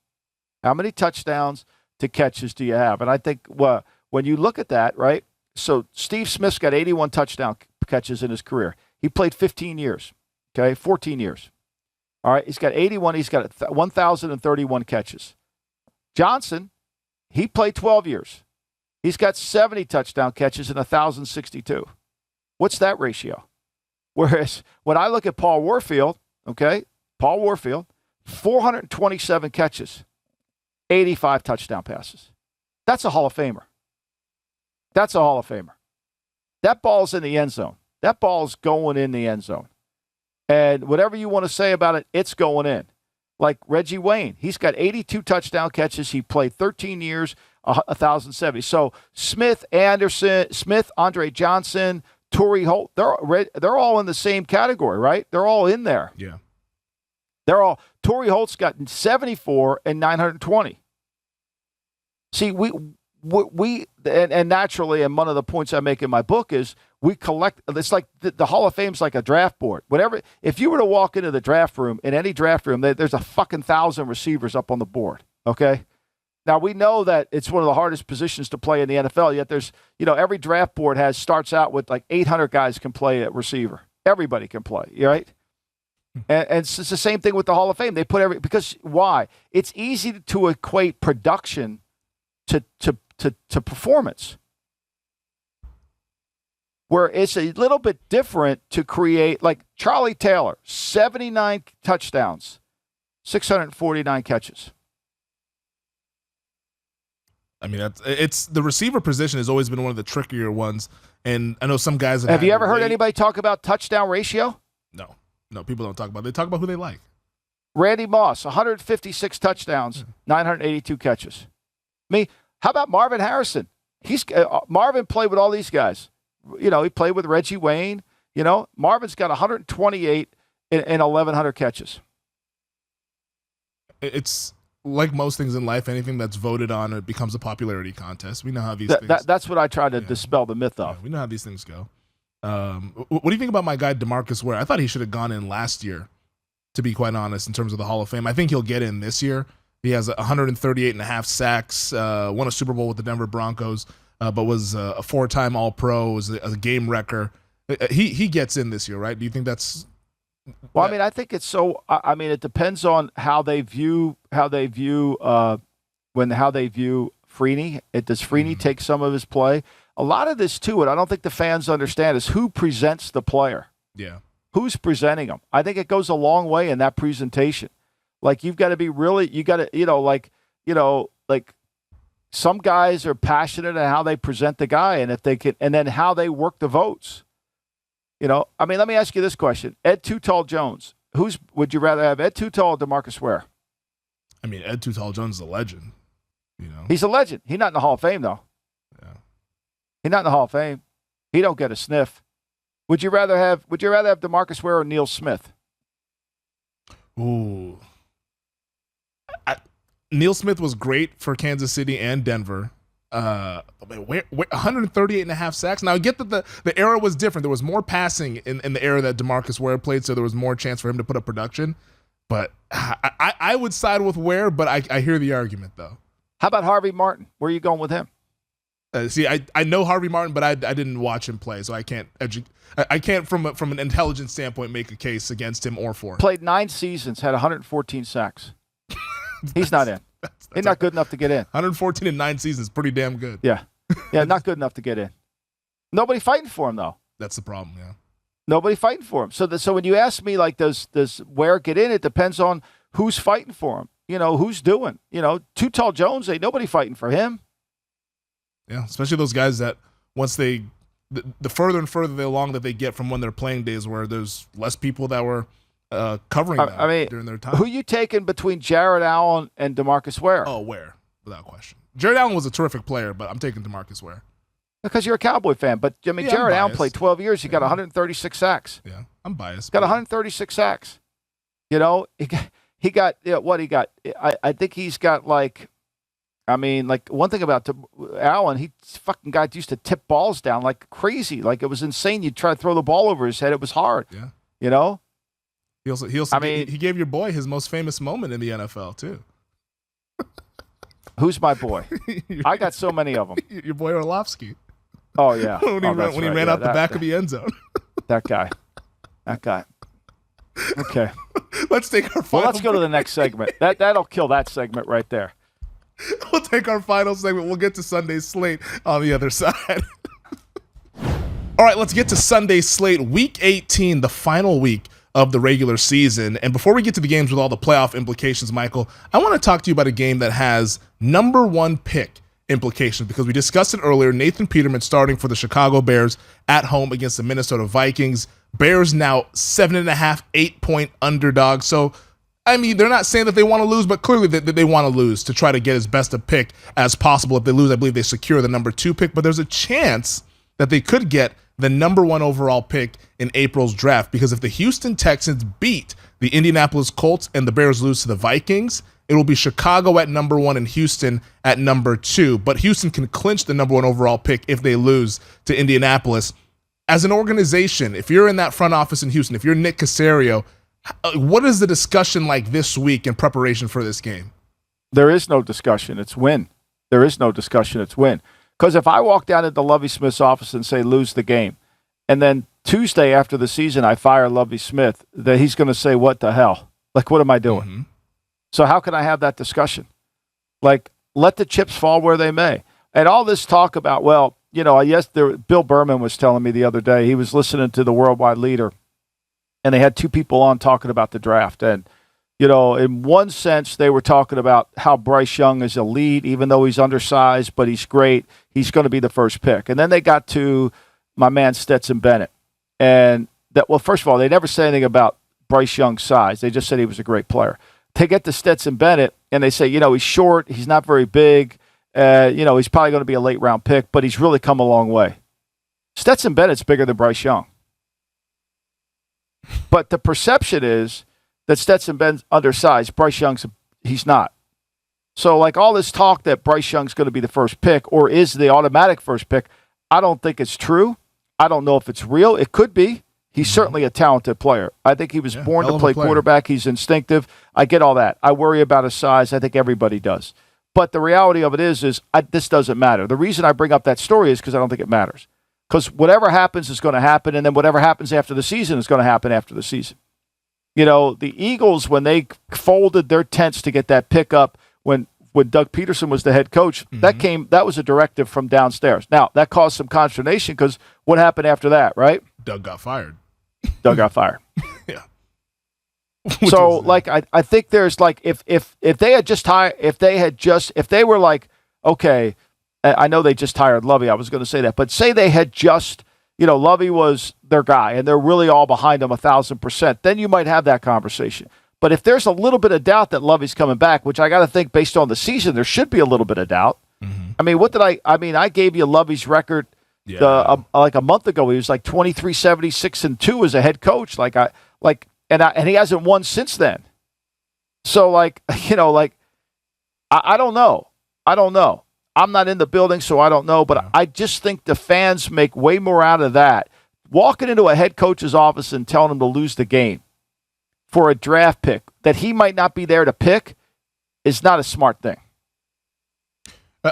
S2: How many touchdowns to catches do you have? And I think when you look at that, right, so Steve Smith's got 81 touchdown catches in his career. He played 15 years, okay, 14 years. All right, he's got 81. He's got 1,031 catches. Johnson, he played 12 years. He's got 70 touchdown catches and 1,062. What's that ratio? Whereas when I look at Paul Warfield, 427 catches, 85 touchdown passes. That's a Hall of Famer. That's a Hall of Famer. That ball's in the end zone. That ball's going in the end zone. And whatever you want to say about it, it's going in. Like Reggie Wayne, he's got 82 touchdown catches. He played 13 years, 1,070. So Smith, Anderson, Andre Johnson, Torrey Holt, they're all in the same category, right? They're all in there.
S1: Yeah.
S2: Torrey Holt's got 74 and 920. See, we naturally, and one of the points I make in my book is we collect. It's like the Hall of Fame's like a draft board. Whatever, if you were to walk into the draft room, in any draft room, there's a fucking 1,000 receivers up on the board. Okay, now we know that it's one of the hardest positions to play in the NFL. Yet there's, every draft board starts out with like 800 guys can play at receiver. Everybody can play, right? And it's the same thing with the Hall of Fame. They put because why? It's easy to equate production to performance, where it's a little bit different to create, like Charlie Taylor, 79 touchdowns, 649 catches.
S1: I mean, it's the receiver position has always been one of the trickier ones, and I know some guys
S2: have you ever heard anybody talk about touchdown ratio?
S1: No, people don't talk about it. They talk about who they like.
S2: Randy Moss, 156 touchdowns, 982 catches. How about Marvin Harrison? Marvin played with all these guys. He played with Reggie Wayne. Marvin's got 128 and 1,100 catches.
S1: It's like most things in life. Anything that's voted on, it becomes a popularity contest. We know how these things.
S2: That's what I try to dispel the myth of.
S1: Yeah, we know how these things go. What do you think about my guy DeMarcus Ware? I thought he should have gone in last year, to be quite honest, in terms of the Hall of Fame. I think he'll get in this year. He has 138.5 sacks, won a Super Bowl with the Denver Broncos, but was a 4-time All-Pro, was a game wrecker. He gets in this year, right? Do you think that's?
S2: Well, I mean, I think it's so. I mean, it depends on how they view Freeney. Does Freeney take some of his play? A lot of this too, and I don't think the fans understand, is who presents the player.
S1: Yeah,
S2: who's presenting them? I think it goes a long way in that presentation. Like, you've got to be really, like some guys are passionate in how they present the guy, and if they can, and then how they work the votes. I mean, let me ask you this question: Ed Too Tall Jones, would you rather have, Ed Too Tall or DeMarcus Ware?
S1: I mean, Ed Too Tall Jones is a legend.
S2: He's a legend. He's not in the Hall of Fame though.
S1: Yeah,
S2: he's not in the Hall of Fame. He don't get a sniff. Would you rather have DeMarcus Ware or Neil Smith?
S1: Ooh. Neil Smith was great for Kansas City and Denver. 138.5 sacks. Now, I get that the era was different. There was more passing in the era that DeMarcus Ware played, so there was more chance for him to put up production. But I would side with Ware, but I hear the argument, though.
S2: How about Harvey Martin? Where are you going with him?
S1: See, I know Harvey Martin, but I didn't watch him play, so I can't from an intelligence standpoint make a case against him or for him.
S2: Played 9 seasons, had 114 sacks. He's not in. He's not good enough to get in.
S1: 114 in 9 seasons, pretty damn good.
S2: Yeah, not good enough to get in. Nobody fighting for him though.
S1: That's the problem. Yeah,
S2: nobody fighting for him. So when you ask me, like, does Ware get in? It depends on who's fighting for him. Who's doing. Too Tall Jones, ain't nobody fighting for him.
S1: Yeah, especially those guys that once the further and further along that they get from when they're playing days, where there's less people that were covering them during their time.
S2: Who you taking between Jared Allen and DeMarcus Ware?
S1: Oh, Ware, without question. Jared Allen was a terrific player, but I'm taking DeMarcus Ware.
S2: Because you're a Cowboy fan. But, I mean, Jared Allen played 12 years. He got 136 sacks.
S1: Yeah, I'm biased.
S2: Got 136 sacks. He got what he got. I think he's got, like, I mean, like, one thing about Allen, he fucking guy used to tip balls down like crazy. Like, it was insane. You'd try to throw the ball over his head. It was hard.
S1: Yeah. He also he gave your boy his most famous moment in the NFL too.
S2: Who's my boy? I got so many of them.
S1: Your boy Orlovsky.
S2: Oh yeah.
S1: when he ran out the back of the end zone.
S2: That guy. Okay.
S1: Let's take our
S2: Well,
S1: final
S2: let's go to the next segment. That'll kill that segment right there.
S1: We'll take our final segment. We'll get to Sunday's slate on the other side. All right, let's get to Sunday's slate. Week 18, the final week of the regular season. And before we get to the games with all the playoff implications, Michael, I want to talk to you about a game that has number one pick implications, because we discussed it earlier. Nathan Peterman starting for the Chicago Bears at home against the Minnesota Vikings. Bears now 7.5, 8-point underdog. So, I mean, they're not saying that they want to lose, but clearly they want to lose to try to get as best a pick as possible. If they lose, I believe they secure the number 2 pick, but there's a chance that they could get the number 1 overall pick in April's draft, because if the Houston Texans beat the Indianapolis Colts and the Bears lose to the Vikings, it will be Chicago at number 1 and Houston at number 2. But Houston can clinch the number 1 overall pick if they lose to Indianapolis. As an organization, if you're in that front office in Houston, if you're Nick Caserio, what is the discussion like this week in preparation for this game?
S2: There is no discussion. It's win. There is no discussion. It's win. Because if I walk down into Lovie Smith's office and say lose the game, and then Tuesday after the season I fire Lovie Smith, that he's going to say, what the hell? Like, what am I doing? Mm-hmm. So how can I have that discussion? Like, let the chips fall where they may. And all this talk about, well, you know, yes, Bill Berman was telling me the other day, he was listening to the Worldwide Leader, and they had 2 people on talking about the draft. And, you know, in one sense, they were talking about how Bryce Young is elite, even though he's undersized, but he's great. He's going to be the first pick. And then they got to my man Stetson Bennett. And that, well, first of all, they never said anything about Bryce Young's size. They just said he was a great player. They get to Stetson Bennett, and they say, you know, he's short, he's not very big, you know, he's probably going to be a late-round pick, but he's really come a long way. Stetson Bennett's bigger than Bryce Young. But the perception is that Stetson Bennett's undersized. Bryce Young's, he's not. So, like, all this talk that Bryce Young's going to be the first pick or is the automatic first pick, I don't think it's true. I don't know if it's real. It could be. He's certainly a talented player. I think he was born to play quarterback. He's instinctive. I get all that. I worry about his size. I think everybody does. But the reality of it is this doesn't matter. The reason I bring up that story is because I don't think it matters. Because whatever happens is going to happen, and then whatever happens after the season is going to happen after the season. You know, the Eagles, when they folded their tents to get that pickup when Doug Peterson was the head coach, that was a directive from downstairs. Now, that caused some consternation because what happened after that, right?
S1: Doug got fired.
S2: Yeah. So, like, I think there's like if they were like, okay, I know they just hired Lovie. I was going to say that, but say they had just, you know, Lovie was their guy and they're really all behind him 1,000%. Then you might have that conversation. But if there's a little bit of doubt that Lovie's coming back, which I got to think based on the season, there should be a little bit of doubt. Mm-hmm. I mean, I gave you Lovie's record like a month ago. He was like 23-76-2 as a head coach. And he hasn't won since then. So, like, you know, like, I don't know. I'm not in the building, so I don't know. But I just think the fans make way more out of that. Walking into a head coach's office and telling him to lose the game for a draft pick that he might not be there to pick is not a smart thing.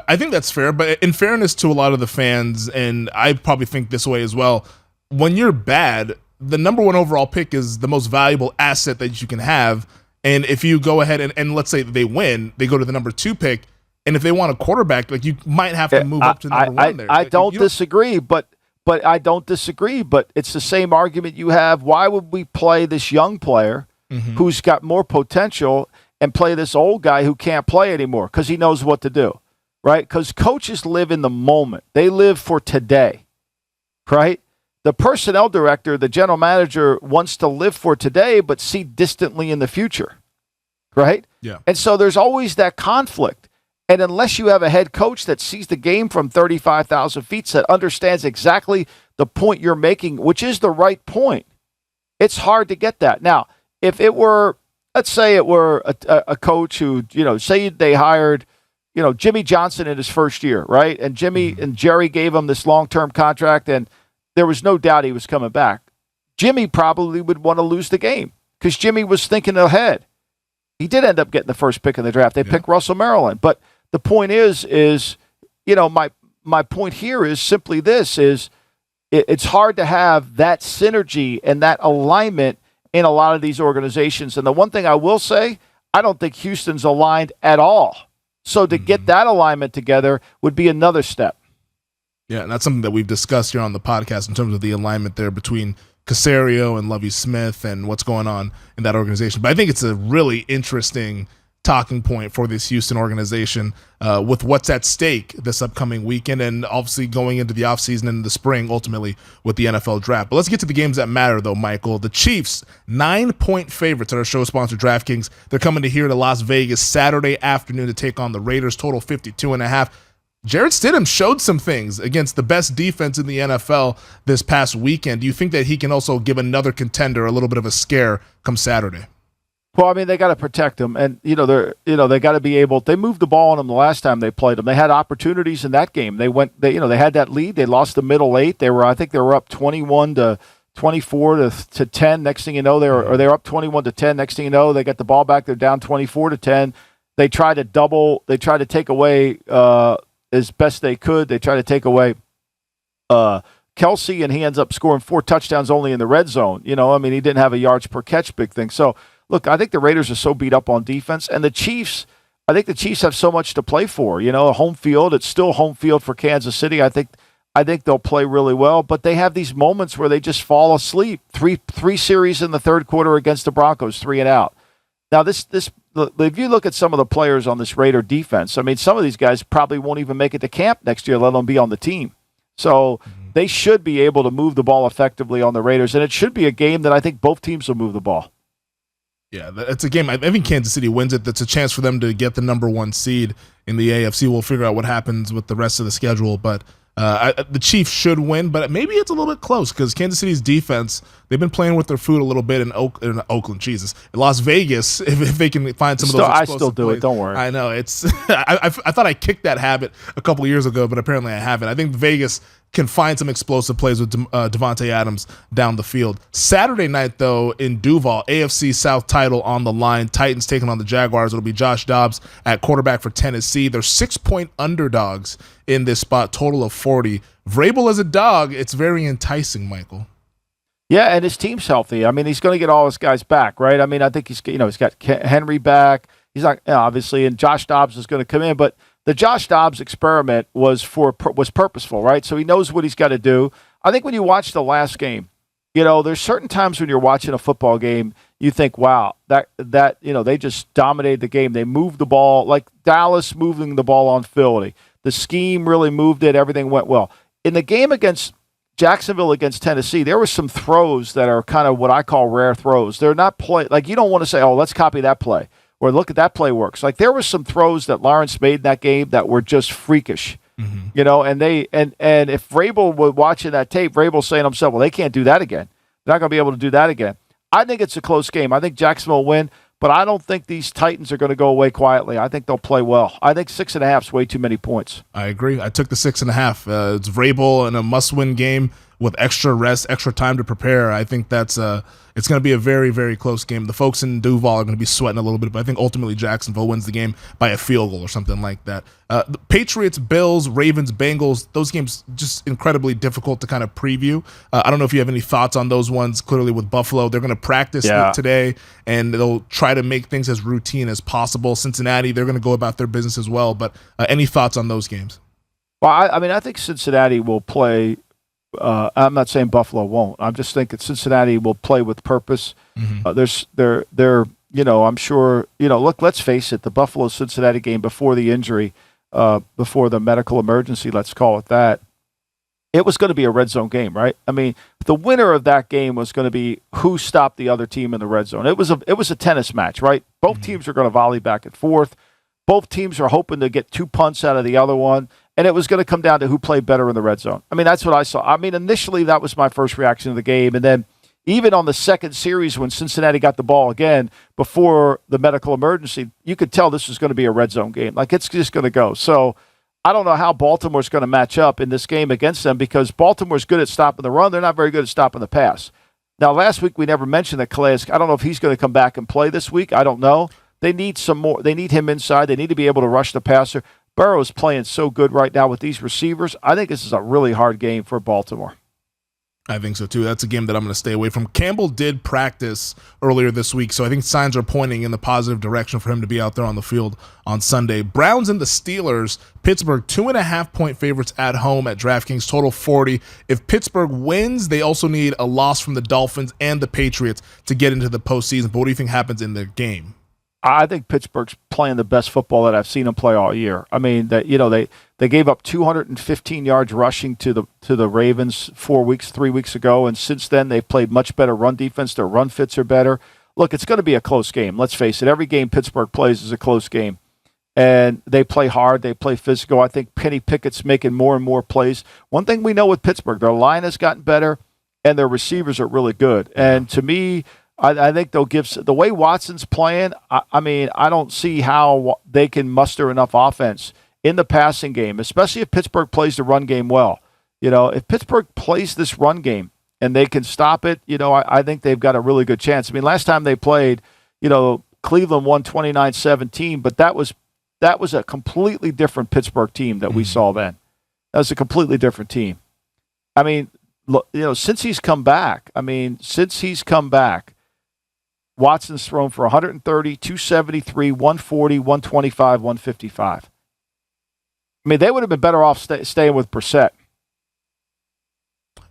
S1: I think that's fair, but in fairness to a lot of the fans, and I probably think this way as well, when you're bad, the number 1 overall pick is the most valuable asset that you can have. And if you go ahead and let's say they win, they go to the number 2 pick, and if they want a quarterback, like, you might have to move up to number 1 there.
S2: I don't disagree, but I don't disagree, but it's the same argument you have. Why would we play this young player who's got more potential and play this old guy who can't play anymore because he knows what to do, right? Because coaches live in the moment. They live for today, right? The personnel director, the general manager, wants to live for today but see distantly in the future, right?
S1: Yeah.
S2: And so there's always that conflict. And unless you have a head coach that sees the game from 35,000 feet, that understands exactly the point you're making, which is the right point, it's hard to get that. Now, if it were, let's say it were a coach who, you know, say they hired, you know, Jimmy Johnson in his first year, right? And Jimmy and Jerry gave him this long-term contract, and there was no doubt he was coming back. Jimmy probably would want to lose the game because Jimmy was thinking ahead. He did end up getting the first pick in the draft. They picked Russell Maryland. But the point is, you know, my point here is simply this, is it's hard to have that synergy and that alignment in a lot of these organizations. And the one thing I will say, I don't think Houston's aligned at all. So to get that alignment together would be another step.
S1: Yeah, and that's something that we've discussed here on the podcast in terms of the alignment there between Caserio and Lovie Smith and what's going on in that organization. But I think it's a really interesting talking point for this Houston organization with what's at stake this upcoming weekend and obviously going into the offseason and the spring, ultimately, with the NFL draft. But let's get to the games that matter, though, Michael. The Chiefs, 9-point favorites at our show sponsor, DraftKings. They're coming to here to Las Vegas Saturday afternoon to take on the Raiders, total 52.5. Jarrett Stidham showed some things against the best defense in the NFL this past weekend. Do you think that he can also give another contender a little bit of a scare come Saturday?
S2: Well, I mean, they got to protect him, and they got to be able. They moved the ball on him the last time they played him. They had opportunities in that game. They had that lead. They lost the middle 8. I think they were up 21 to 24 to 10. Next thing you know, they were up 21 to 10. Next thing you know, they got the ball back. They're down 24 to 10. They tried to double. They tried to take away as best they could. They tried to take away Kelsey, and he ends up scoring 4 touchdowns only in the red zone. He didn't have a yards per catch big thing. So. Look, I think the Raiders are so beat up on defense, and I think the Chiefs have so much to play for. Home field, it's still home field for Kansas City. I think they'll play really well, but they have these moments where they just fall asleep. Three series in the third quarter against the Broncos, 3 and out. Now, if you look at some of the players on this Raider defense, I mean, some of these guys probably won't even make it to camp next year, let alone be on the team. So they should be able to move the ball effectively on the Raiders, and it should be a game that I think both teams will move the ball.
S1: Yeah, it's a game. I think Kansas City wins it. That's a chance for them to get the number 1 seed in the AFC. We'll figure out what happens with the rest of the schedule, but the Chiefs should win, but maybe it's a little bit close because Kansas City's defense, they've been playing with their food a little bit in Oakland, in Las Vegas, if they can find some of those explosive
S2: I still do
S1: plays.
S2: it, don't worry.
S1: I know. I thought I kicked that habit a couple of years ago, but apparently I haven't. I think Vegas can find some explosive plays with Devontae Adams down the field. Saturday night, though, in Duval, AFC South title on the line. Titans taking on the Jaguars. It'll be Josh Dobbs at quarterback for Tennessee. They're 6-point underdogs in this spot, total of 40. Vrabel as a dog, it's very enticing, Michael.
S2: Yeah, and his team's healthy. I mean, he's going to get all his guys back, right? I mean, I think he's got Henry back. He's not obviously, and Josh Dobbs is going to come in, but the Josh Dobbs experiment was purposeful, right? So he knows what he's got to do. I think when you watch the last game, there's certain times when you're watching a football game, you think, wow, that they just dominated the game. They moved the ball, like Dallas moving the ball on Philly. The scheme really moved it. Everything went well. In the game against Jacksonville against Tennessee, there were some throws that are kind of what I call rare throws. They're not play like you don't want to say, oh, let's copy that play. Or look at that play works. Like there were some throws that Lawrence made in that game that were just freakish, and if Vrabel were watching that tape, Vrabel's saying to himself, well, they can't do that again. They're not going to be able to do that again. I think it's a close game. I think Jacksonville will win, but I don't think these Titans are going to go away quietly. I think they'll play well. I think 6.5 is way too many points.
S1: I agree. I took the 6.5. It's Vrabel in a must-win game with extra rest, extra time to prepare. I think that's it's going to be a very, very close game. The folks in Duval are going to be sweating a little bit, but I think ultimately Jacksonville wins the game by a field goal or something like that. The Patriots, Bills, Ravens, Bengals, those games just incredibly difficult to kind of preview. I don't know if you have any thoughts on those ones. Clearly with Buffalo, they're going to practice today, and they'll try to make things as routine as possible. Cincinnati, they're going to go about their business as well, but any thoughts on those games?
S2: Well, I think Cincinnati will play. I'm not saying Buffalo won't. I'm just thinking Cincinnati will play with purpose. I'm sure, look, let's face it, the Buffalo-Cincinnati game before the injury, before the medical emergency, let's call it that, it was going to be a red zone game, right? I mean, the winner of that game was going to be who stopped the other team in the red zone. It was a tennis match, right? Both teams are going to volley back and forth. Both teams are hoping to get 2 punts out of the other one. And it was going to come down to who played better in the red zone. I mean, that's what I saw. I mean, initially, that was my first reaction to the game. And then even on the second series when Cincinnati got the ball again before the medical emergency, you could tell this was going to be a red zone game. Like, it's just going to go. So I don't know how Baltimore's going to match up in this game against them because Baltimore's good at stopping the run. They're not very good at stopping the pass. Now, last week we never mentioned that Calais, I don't know if he's going to come back and play this week. I don't know. They need some more. They need him inside. They need to be able to rush the passer. Burrow's playing so good right now with these receivers. I think this is a really hard game for Baltimore.
S1: I think so too. That's a game that I'm going to stay away from. Campbell did practice earlier this week, so I think signs are pointing in the positive direction for him to be out there on the field on Sunday. Browns and the Steelers, Pittsburgh 2.5-point favorites at home at DraftKings, total 40. If Pittsburgh wins, they also need a loss from the Dolphins and the Patriots to get into the postseason. But what do you think happens in their game?
S2: I think Pittsburgh's playing the best football that I've seen them play all year. I mean, they gave up 215 yards rushing to the Ravens 3 weeks ago, and since then they've played much better run defense. Their run fits are better. Look, it's going to be a close game. Let's face it. Every game Pittsburgh plays is a close game, and they play hard. They play physical. I think Kenny Pickett's making more and more plays. One thing we know with Pittsburgh, their line has gotten better, and their receivers are really good. And to me, I think they'll give the way Watson's playing. I mean, I don't see how they can muster enough offense in the passing game, especially if Pittsburgh plays the run game well. If Pittsburgh plays this run game and they can stop it, I think they've got a really good chance. I mean, last time they played, Cleveland won 29-17, but that was a completely different Pittsburgh team that we saw then. That was a completely different team. I mean, since he's come back, Watson's thrown for 130, 273, 140, 125, 155. I mean, they would have been better off staying with Brissett.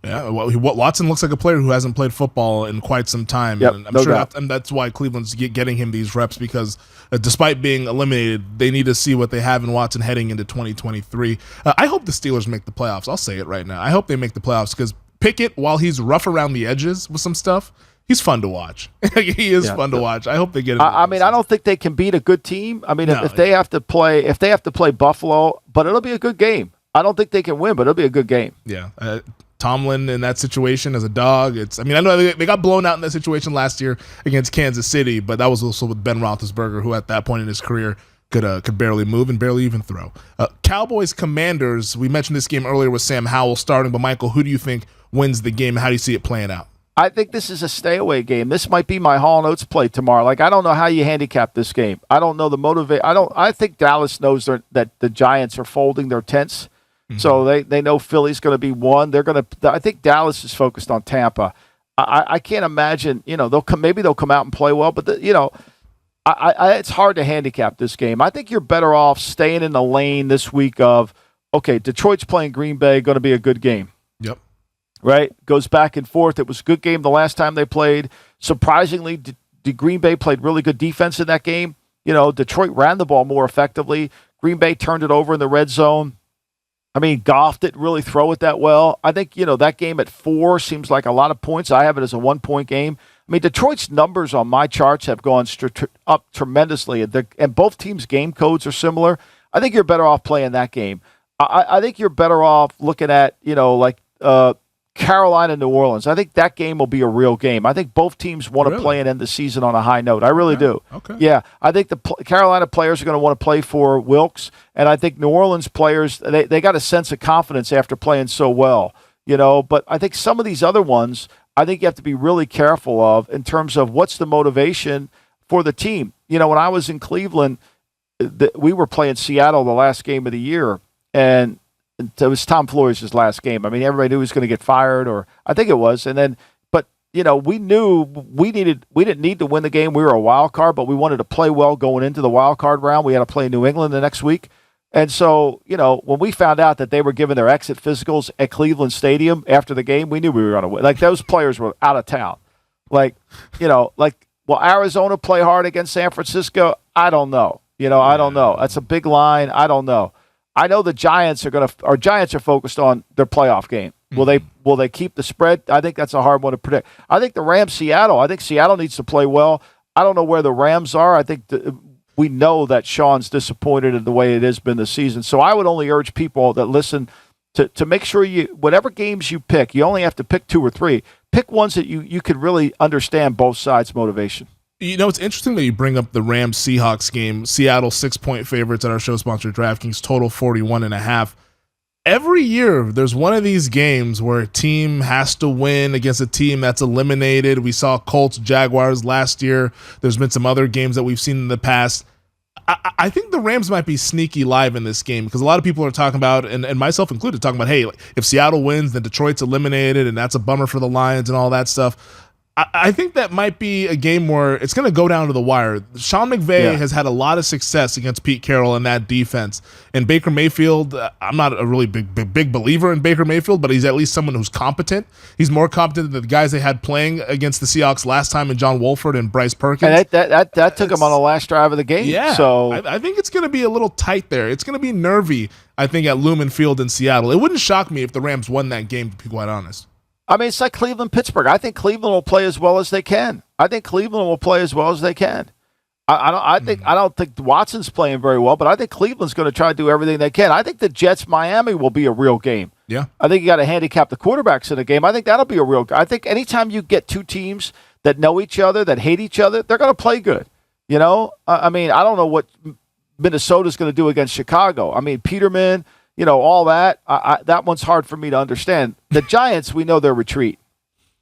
S1: Yeah, Watson looks like a player who hasn't played football in quite some time.
S2: Yep,
S1: and I'm sure that's why Cleveland's getting him these reps, because despite being eliminated, they need to see what they have in Watson heading into 2023. I hope the Steelers make the playoffs. I'll say it right now. I hope they make the playoffs, because Pickett, while he's rough around the edges with some stuff, he's fun to watch. He is fun to watch. I hope they get him.
S2: I mean, I don't think they can beat a good team. I mean, if they have to play Buffalo, but it'll be a good game. I don't think they can win, but it'll be a good game.
S1: Yeah. Tomlin in that situation as a dog. I know they got blown out in that situation last year against Kansas City, but that was also with Ben Roethlisberger, who at that point in his career could barely move and barely even throw. Cowboys Commanders. We mentioned this game earlier with Sam Howell starting, but Michael, who do you think wins the game? How do you see it playing out?
S2: I think this is a stay-away game. This might be my Hall Notes play tomorrow. I don't know how you handicap this game. I don't know the motivate. I think Dallas knows that the Giants are folding their tents, so they know Philly's going to be one. I think Dallas is focused on Tampa. I can't imagine. They'll come out and play well, but it's hard to handicap this game. I think you're better off staying in the lane this week of, okay, Detroit's playing Green Bay, going to be a good game.
S1: Yep.
S2: Right? Goes back and forth. It was a good game the last time they played. Surprisingly, Green Bay played really good defense in that game. Detroit ran the ball more effectively. Green Bay turned it over in the red zone. I mean, Goff didn't really throw it that well. I think, that game at 4 seems like a lot of points. I have it as a 1-point game. I mean, Detroit's numbers on my charts have gone up tremendously, and both teams' game codes are similar. I think you're better off playing that game. I think you're better off looking at, Carolina, New Orleans. I think that game will be a real game. I think both teams want to play and end the season on a high note. I really do. Okay. Yeah, I think the Carolina players are going to want to play for Wilkes, and I think New Orleans players, they got a sense of confidence after playing so well. But I think some of these other ones, I think you have to be really careful of in terms of what's the motivation for the team. When I was in Cleveland, we were playing Seattle the last game of the year, and it was Tom Flores' last game. I mean, everybody knew he was going to get fired, or I think it was. And then, but we knew we didn't need to win the game. We were a wild card, but we wanted to play well going into the wild card round. We had to play New England the next week, and so when we found out that they were giving their exit physicals at Cleveland Stadium after the game, we knew we were going to win. Like, those players were out of town. Will Arizona play hard against San Francisco? I don't know. I don't know. That's a big line. I don't know. I know the Giants are focused on their playoff game. Will they keep the spread? I think that's a hard one to predict. I think the Rams, Seattle. I think Seattle needs to play well. I don't know where the Rams are. I think we know that Sean's disappointed in the way it has been this season. So I would only urge people that listen to make sure whatever games you pick, you only have to pick 2 or 3. Pick ones that you could really understand both sides' motivation.
S1: It's interesting that you bring up the Rams-Seahawks game. Seattle 6-point favorites at our show sponsor DraftKings, total 41.5. Every year, there's one of these games where a team has to win against a team that's eliminated. We saw Colts, Jaguars last year. There's been some other games that we've seen in the past. I think the Rams might be sneaky live in this game because a lot of people are talking about, and myself included, talking about, hey, if Seattle wins, then Detroit's eliminated, and that's a bummer for the Lions and all that stuff. I think that might be a game where it's going to go down to the wire. Sean McVay has had a lot of success against Pete Carroll in that defense. And Baker Mayfield, I'm not a really big believer in Baker Mayfield, but he's at least someone who's competent. He's more competent than the guys they had playing against the Seahawks last time in John Wolford and Bryce Perkins.
S2: And that took him on the last drive of the game.
S1: Yeah,
S2: so
S1: I think it's going to be a little tight there. It's going to be nervy, I think, at Lumen Field in Seattle. It wouldn't shock me if the Rams won that game, to be quite honest.
S2: I mean, it's like Cleveland-Pittsburgh. I think Cleveland will play as well as they can. I don't think Watson's playing very well, but I think Cleveland's going to try to do everything they can. I think the Jets-Miami will be a real game.
S1: Yeah.
S2: I think you got to handicap the quarterbacks in a game. I think that'll be a real game. I think anytime you get two teams that know each other, that hate each other, they're going to play good. You know? I mean, I don't know what Minnesota's going to do against Chicago. I mean, Peterman, all that. That one's hard for me to understand. The Giants, we know their retreat.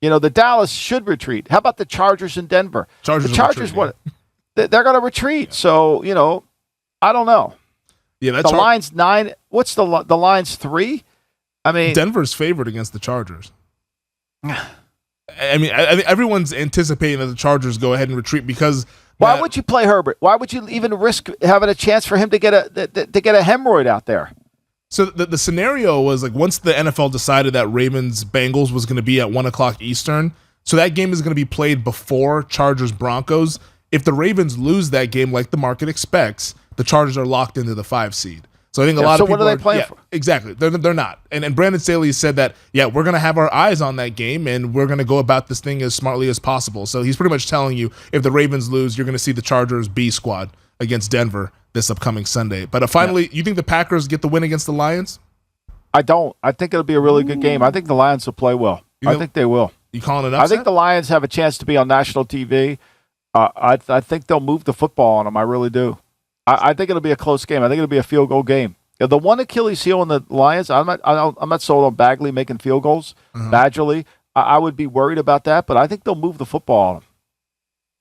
S2: The Dallas should retreat. How about the Chargers in Denver? The Chargers, they're going to retreat. Yeah. So, I don't know.
S1: Yeah, that's
S2: the line's 9. What's the line's 3? I mean,
S1: Denver's favored against the Chargers. I mean, everyone's anticipating that the Chargers go ahead and retreat because.
S2: Why would you play Herbert? Why would you even risk having a chance for him to get a hemorrhoid out there?
S1: So the scenario was like once the NFL decided that Ravens-Bengals was going to be at 1 o'clock Eastern, so that game is going to be played before Chargers-Broncos. If the Ravens lose that game like the market expects, the Chargers are locked into the 5 seed. So I think a lot of people
S2: what are they playing for?
S1: Exactly. They're not. And Brandon Staley said that, we're going to have our eyes on that game and we're going to go about this thing as smartly as possible. So he's pretty much telling you if the Ravens lose, you're going to see the Chargers B squad against Denver this upcoming Sunday. But finally, you think the Packers get the win against the Lions?
S2: I don't. I think it'll be a really good game. I think the Lions will play well. I think they will.
S1: You calling it upset?
S2: I think the Lions have a chance to be on national TV. I think they'll move the football on them. I really do. I think it'll be a close game. I think it'll be a field goal game. The one Achilles heel in the Lions, I'm not sold on Bagley making field goals. Badgerly, I would be worried about that, but I think they'll move the football on them.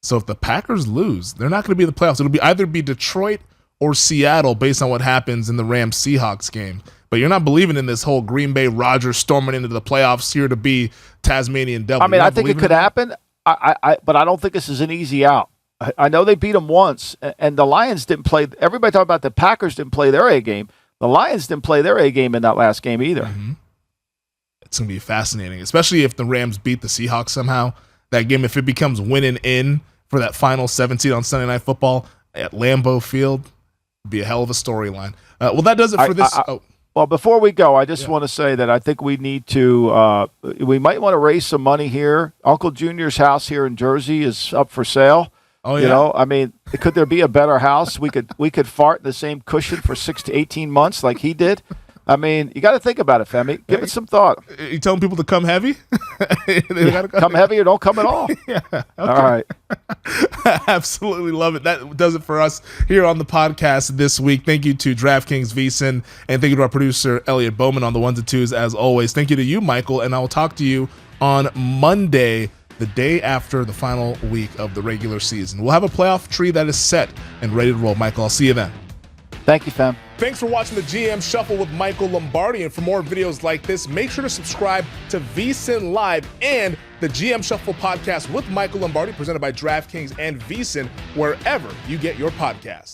S1: So if the Packers lose, they're not going to be in the playoffs. It'll be either Detroit or Seattle based on what happens in the Rams-Seahawks game. But you're not believing in this whole Green Bay Rodgers storming into the playoffs here to be Tasmanian devil.
S2: I mean, I think it could happen, but I don't think this is an easy out. I know they beat them once, and the Lions didn't play. Everybody talking about the Packers didn't play their A game. The Lions didn't play their A game in that last game either.
S1: Mm-hmm. It's going to be fascinating, especially if the Rams beat the Seahawks somehow. That game, if it becomes winning in for that final 7 seed on Sunday Night Football at Lambeau Field, it'd be a hell of a storyline. Well, that does it for this.
S2: Well, before we go, I just want to say that I think we need to, we might want to raise some money here. Uncle Junior's house here in Jersey is up for sale.
S1: Oh, yeah.
S2: I mean, could there be a better house? We could fart in the same cushion for 6 to 18 months like he did. I mean, you got to think about it, Femi. Give it some thought.
S1: You telling people to come heavy?
S2: Come heavy or don't come at all.
S1: Yeah. Okay.
S2: All right.
S1: Absolutely love it. That does it for us here on the podcast this week. Thank you to DraftKings VSiN, and thank you to our producer, Elliot Bowman, on the ones and twos as always. Thank you to you, Michael, and I will talk to you on Monday, the day after the final week of the regular season. We'll have a playoff tree that is set and ready to roll. Michael, I'll see you then.
S2: Thank you, Fam.
S1: Thanks for watching the GM Shuffle with Michael Lombardi. And for more videos like this, make sure to subscribe to VSiN Live and the GM Shuffle podcast with Michael Lombardi, presented by DraftKings and VSiN, wherever you get your podcasts.